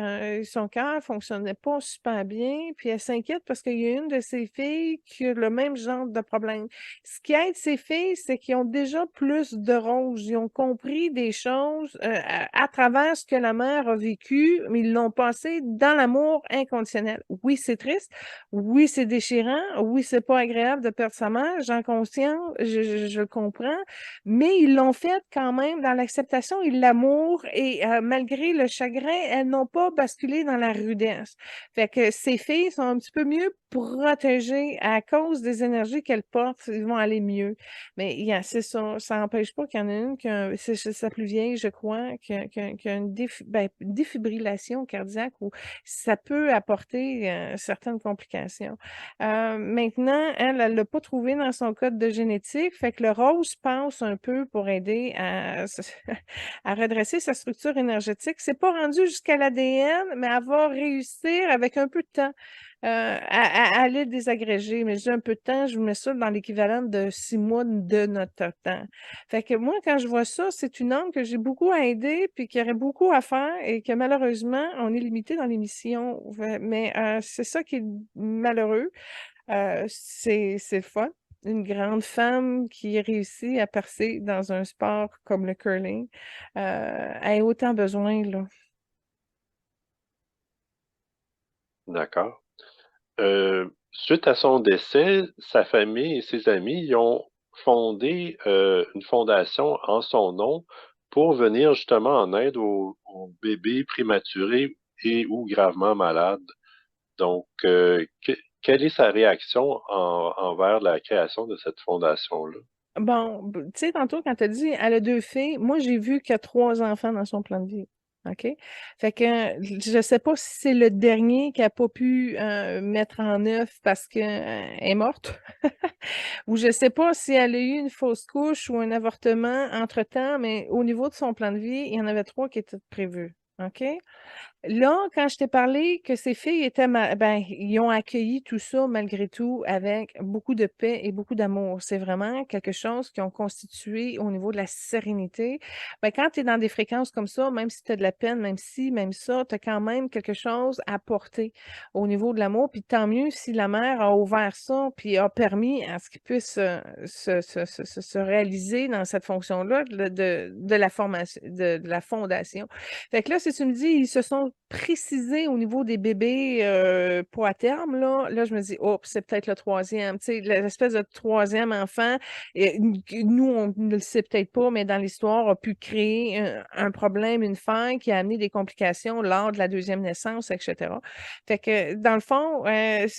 Son cœur fonctionnait pas super bien, puis elle s'inquiète parce qu'il y a une de ses filles qui a le même genre de problème. Ce qui aide ces filles, c'est qu'ils ont déjà plus de roses. Ils ont compris des choses à travers ce que la mère a vécu, mais ils l'ont passé dans l'amour inconditionnel. Oui, c'est triste. Oui, c'est déchirant. Oui, c'est pas agréable de perdre sa mère. J'en conscience, je le comprends. Mais ils l'ont fait quand même dans l'acceptation et l'amour. Et malgré le chagrin, elles n'ont pas basculé dans la rudesse. Fait que ces filles sont un petit peu mieux protégées à cause des énergies qu'elles portent. Ils vont aller mieux. Mais c'est ça. Ça n'empêche pas qu'il y en a une, c'est sa plus vieille, je crois, qui a une défibrillation cardiaque où ça peut apporter certaines complications. Maintenant, elle ne l'a pas trouvé dans son code de génétique, fait que le rose passe un peu pour aider à redresser sa structure énergétique. C'est pas rendu jusqu'à l'ADN, mais elle va réussir avec un peu de temps à aller désagréger. Mais j'ai un peu de temps, je vous mets ça dans l'équivalent de 6 mois de notre temps. Fait que moi, quand je vois ça, c'est une âme que j'ai beaucoup à aider, puis qui aurait beaucoup à faire, et que malheureusement, on est limité dans l'émission. Mais c'est ça qui est malheureux. C'est le fun. Une grande femme qui réussit à percer dans un sport comme le curling a autant besoin, là. D'accord. Suite à son décès, sa famille et ses amis ils ont fondé une fondation en son nom pour venir justement en aide aux bébés prématurés et ou gravement malades. Donc, quelle est sa réaction envers la création de cette fondation-là? Bon, tu sais, tantôt, quand tu as dit elle a 2 filles, moi, j'ai vu qu'il y a 3 enfants dans son plan de vie. OK? Fait que je ne sais pas si c'est le dernier qui n'a pas pu mettre en œuvre parce qu'elle est morte. Ou je ne sais pas si elle a eu une fausse couche ou un avortement entre-temps, mais au niveau de son plan de vie, il y en avait 3 qui étaient prévus. OK? Là, quand je t'ai parlé que ces filles ben, ils ont accueilli tout ça malgré tout avec beaucoup de paix et beaucoup d'amour. C'est vraiment quelque chose qu'ils ont constitué au niveau de la sérénité. Ben, quand tu es dans des fréquences comme ça, même si tu as de la peine, même si, même ça, tu as quand même quelque chose à porter au niveau de l'amour. Puis tant mieux si la mère a ouvert ça, puis a permis à ce qu'ils puissent se réaliser dans cette fonction-là de la formation, de la fondation. Fait que là, si tu me dis, ils se sont précisés au niveau des bébés pour à terme, là, je me dis, oh, c'est peut-être le troisième. Tu sais, l'espèce de troisième enfant, nous, on ne le sait peut-être pas, mais dans l'histoire, a pu créer un problème, une faille qui a amené des complications lors de la deuxième naissance, etc. Fait que, dans le fond,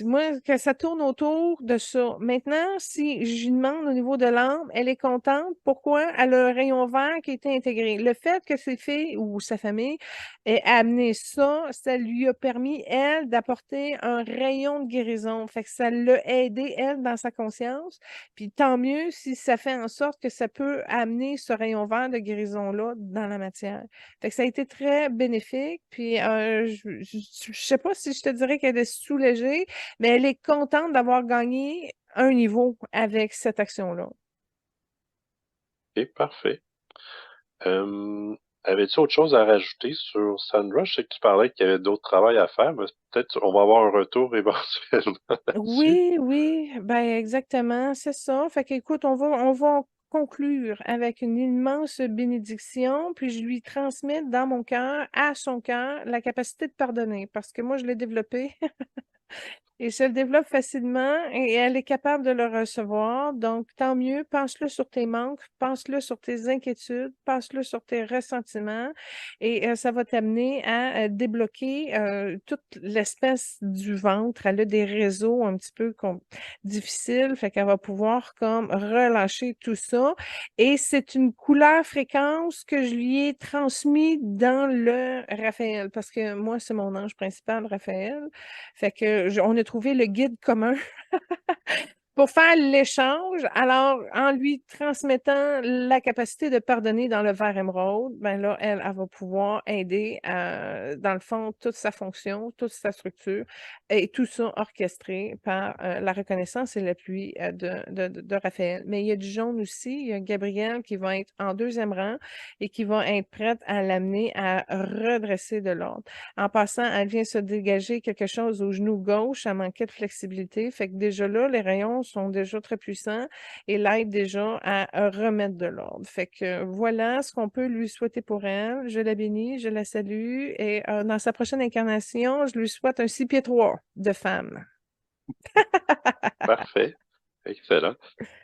moi, que ça tourne autour de ça. Maintenant, si je lui demande au niveau de l'âme, elle est contente. Pourquoi? Elle a le rayon vert qui a été intégré. Le fait que ses filles ou sa famille ait amené ça, ça lui a permis, elle, d'apporter un rayon de guérison. Fait que ça l'a aidé, elle, dans sa conscience. Puis tant mieux si ça fait en sorte que ça peut amener ce rayon vert de guérison-là dans la matière. Fait que ça a été très bénéfique. Puis je sais pas si je te dirais qu'elle est soulagée, mais elle est contente d'avoir gagné un niveau avec cette action-là. OK, parfait. Avais-tu autre chose à rajouter sur Sandra? Je sais que tu parlais qu'il y avait d'autres travail à faire, mais peut-être on va avoir un retour éventuellement là-dessus. Oui, oui, ben exactement, c'est ça. Fait qu'écoute, on va conclure avec une immense bénédiction, puis je lui transmets dans mon cœur, à son cœur, la capacité de pardonner, parce que moi, je l'ai développée. Il se le développe facilement et elle est capable de le recevoir. Donc, tant mieux. Pense-le sur tes manques, pense-le sur tes inquiétudes, pense-le sur tes ressentiments et ça va t'amener à débloquer toute l'espèce du ventre. Elle a des réseaux un petit peu difficiles, fait qu'elle va pouvoir comme relâcher tout ça. Et c'est une couleur fréquence que je lui ai transmis dans le Raphaël, parce que moi, c'est mon ange principal, Raphaël. Fait que on a trouvé le guide commun pour faire l'échange. Alors, en lui transmettant la capacité de pardonner dans le vert émeraude, ben là, elle va pouvoir aider dans le fond, toute sa fonction, toute sa structure, et tout ça orchestré par la reconnaissance et l'appui de Raphaël. Mais il y a du jaune aussi. Il y a Gabrielle qui va être en deuxième rang et qui va être prête à l'amener à redresser de l'ordre. En passant, elle vient se dégager quelque chose au genou gauche. Elle manquait de flexibilité. Fait que déjà là, les rayons sont déjà très puissants et l'aide déjà à remettre de l'ordre. Fait que voilà ce qu'on peut lui souhaiter pour elle. Je la bénis, je la salue et dans sa prochaine incarnation, je lui souhaite un 6 pieds 3 de femme. Parfait. Excellent.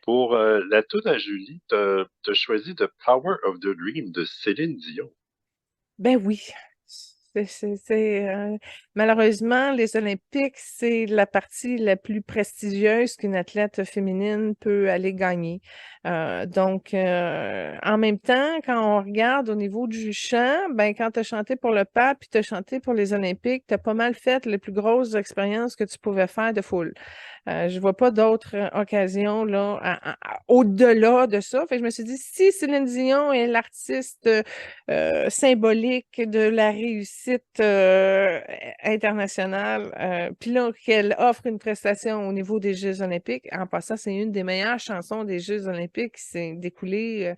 Pour la toune à Julie, tu as choisi The Power of the Dream de Céline Dion. Ben oui. Malheureusement, les Olympiques, c'est la partie la plus prestigieuse qu'une athlète féminine peut aller gagner. En même temps, quand on regarde au niveau du chant, ben, quand tu as chanté pour le pape puis tu as chanté pour les Olympiques, tu as pas mal fait les plus grosses expériences que tu pouvais faire de foule. Je vois pas d'autres occasions là, au-delà de ça. Fait que je me suis dit, si Céline Dion est l'artiste symbolique de la réussite internationale, puis là, qu'elle offre une prestation au niveau des Jeux olympiques, en passant, c'est une des meilleures chansons des Jeux olympiques qui s'est découlée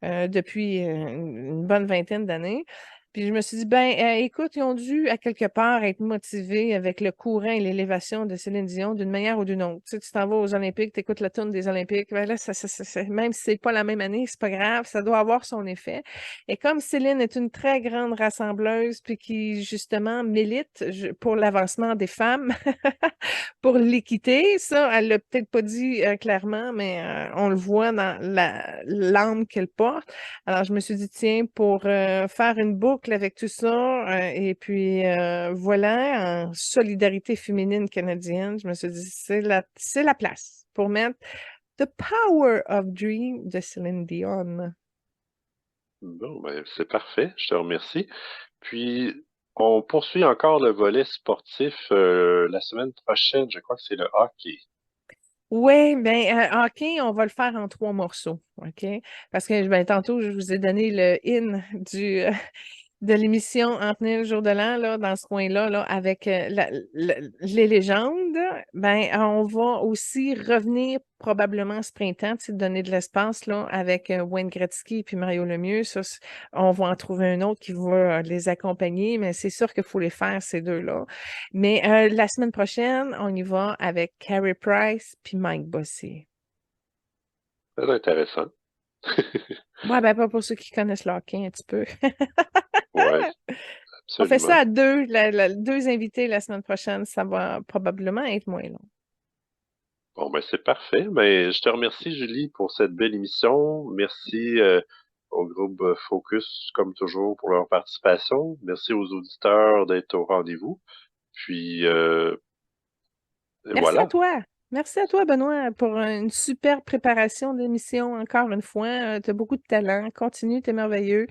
depuis une bonne vingtaine d'années. Puis je me suis dit, ben, écoute, ils ont dû à quelque part être motivés avec le courant et l'élévation de Céline Dion d'une manière ou d'une autre. Tu sais, tu t'en vas aux Olympiques, tu écoutes la tune des Olympiques, ben là, même si c'est pas la même année, c'est pas grave, ça doit avoir son effet. Et comme Céline est une très grande rassembleuse, puis qui justement milite pour l'avancement des femmes, pour l'équité, ça, elle l'a peut-être pas dit clairement, mais on le voit dans l'âme qu'elle porte. Alors, je me suis dit, tiens, pour faire une boucle avec tout ça, et puis voilà, en solidarité féminine canadienne, je me suis dit, c'est la place pour mettre The Power of Dream de Céline Dion. Bon, ben, c'est parfait. Je te remercie. Puis, on poursuit encore le volet sportif la semaine prochaine. Je crois que c'est le hockey. Oui, bien, hockey, on va le faire en 3 morceaux, OK? Parce que ben, tantôt, je vous ai donné le in de l'émission Anthony le jour de l'an, là, dans ce coin-là, là, avec les légendes. Ben, on va aussi revenir probablement ce printemps, tu sais, donner de l'espace là, avec Wayne Gretzky et Mario Lemieux. Ça, on va en trouver un autre qui va les accompagner, mais c'est sûr qu'il faut les faire, ces deux-là. Mais la semaine prochaine, on y va avec Carey Price puis Mike Bossy. Très intéressant. Ouais, ben pas pour ceux qui connaissent le hockey un petit peu. Ouais, On fait ça absolument. à deux, deux invités la semaine prochaine. Ça va probablement être moins long. Bon, ben, c'est parfait. Ben, je te remercie, Julie, pour cette belle émission. Merci au groupe Focus, comme toujours, pour leur participation. Merci aux auditeurs d'être au rendez-vous. Puis, Merci à voilà. toi. Merci à toi, Benoît, pour une super préparation d'émission. Encore une fois, tu as beaucoup de talent. Continue, tu es merveilleux.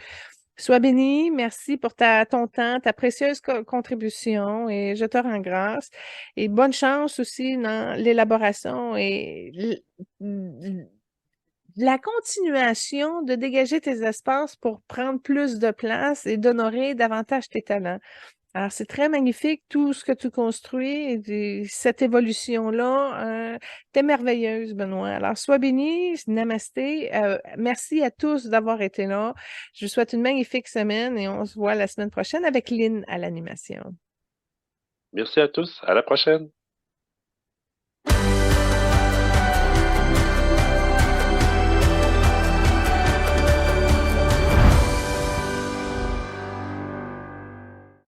Sois béni. Merci pour ton temps, ta précieuse contribution et je te rends grâce. Et bonne chance aussi dans l'élaboration et la continuation de dégager tes espaces pour prendre plus de place et d'honorer davantage tes talents. Alors, c'est très magnifique tout ce que tu construis et cette évolution-là. T'es merveilleuse, Benoît. Alors, sois béni, namasté. Merci à tous d'avoir été là. Je vous souhaite une magnifique semaine et on se voit la semaine prochaine avec Lynn à l'animation. Merci à tous. À la prochaine.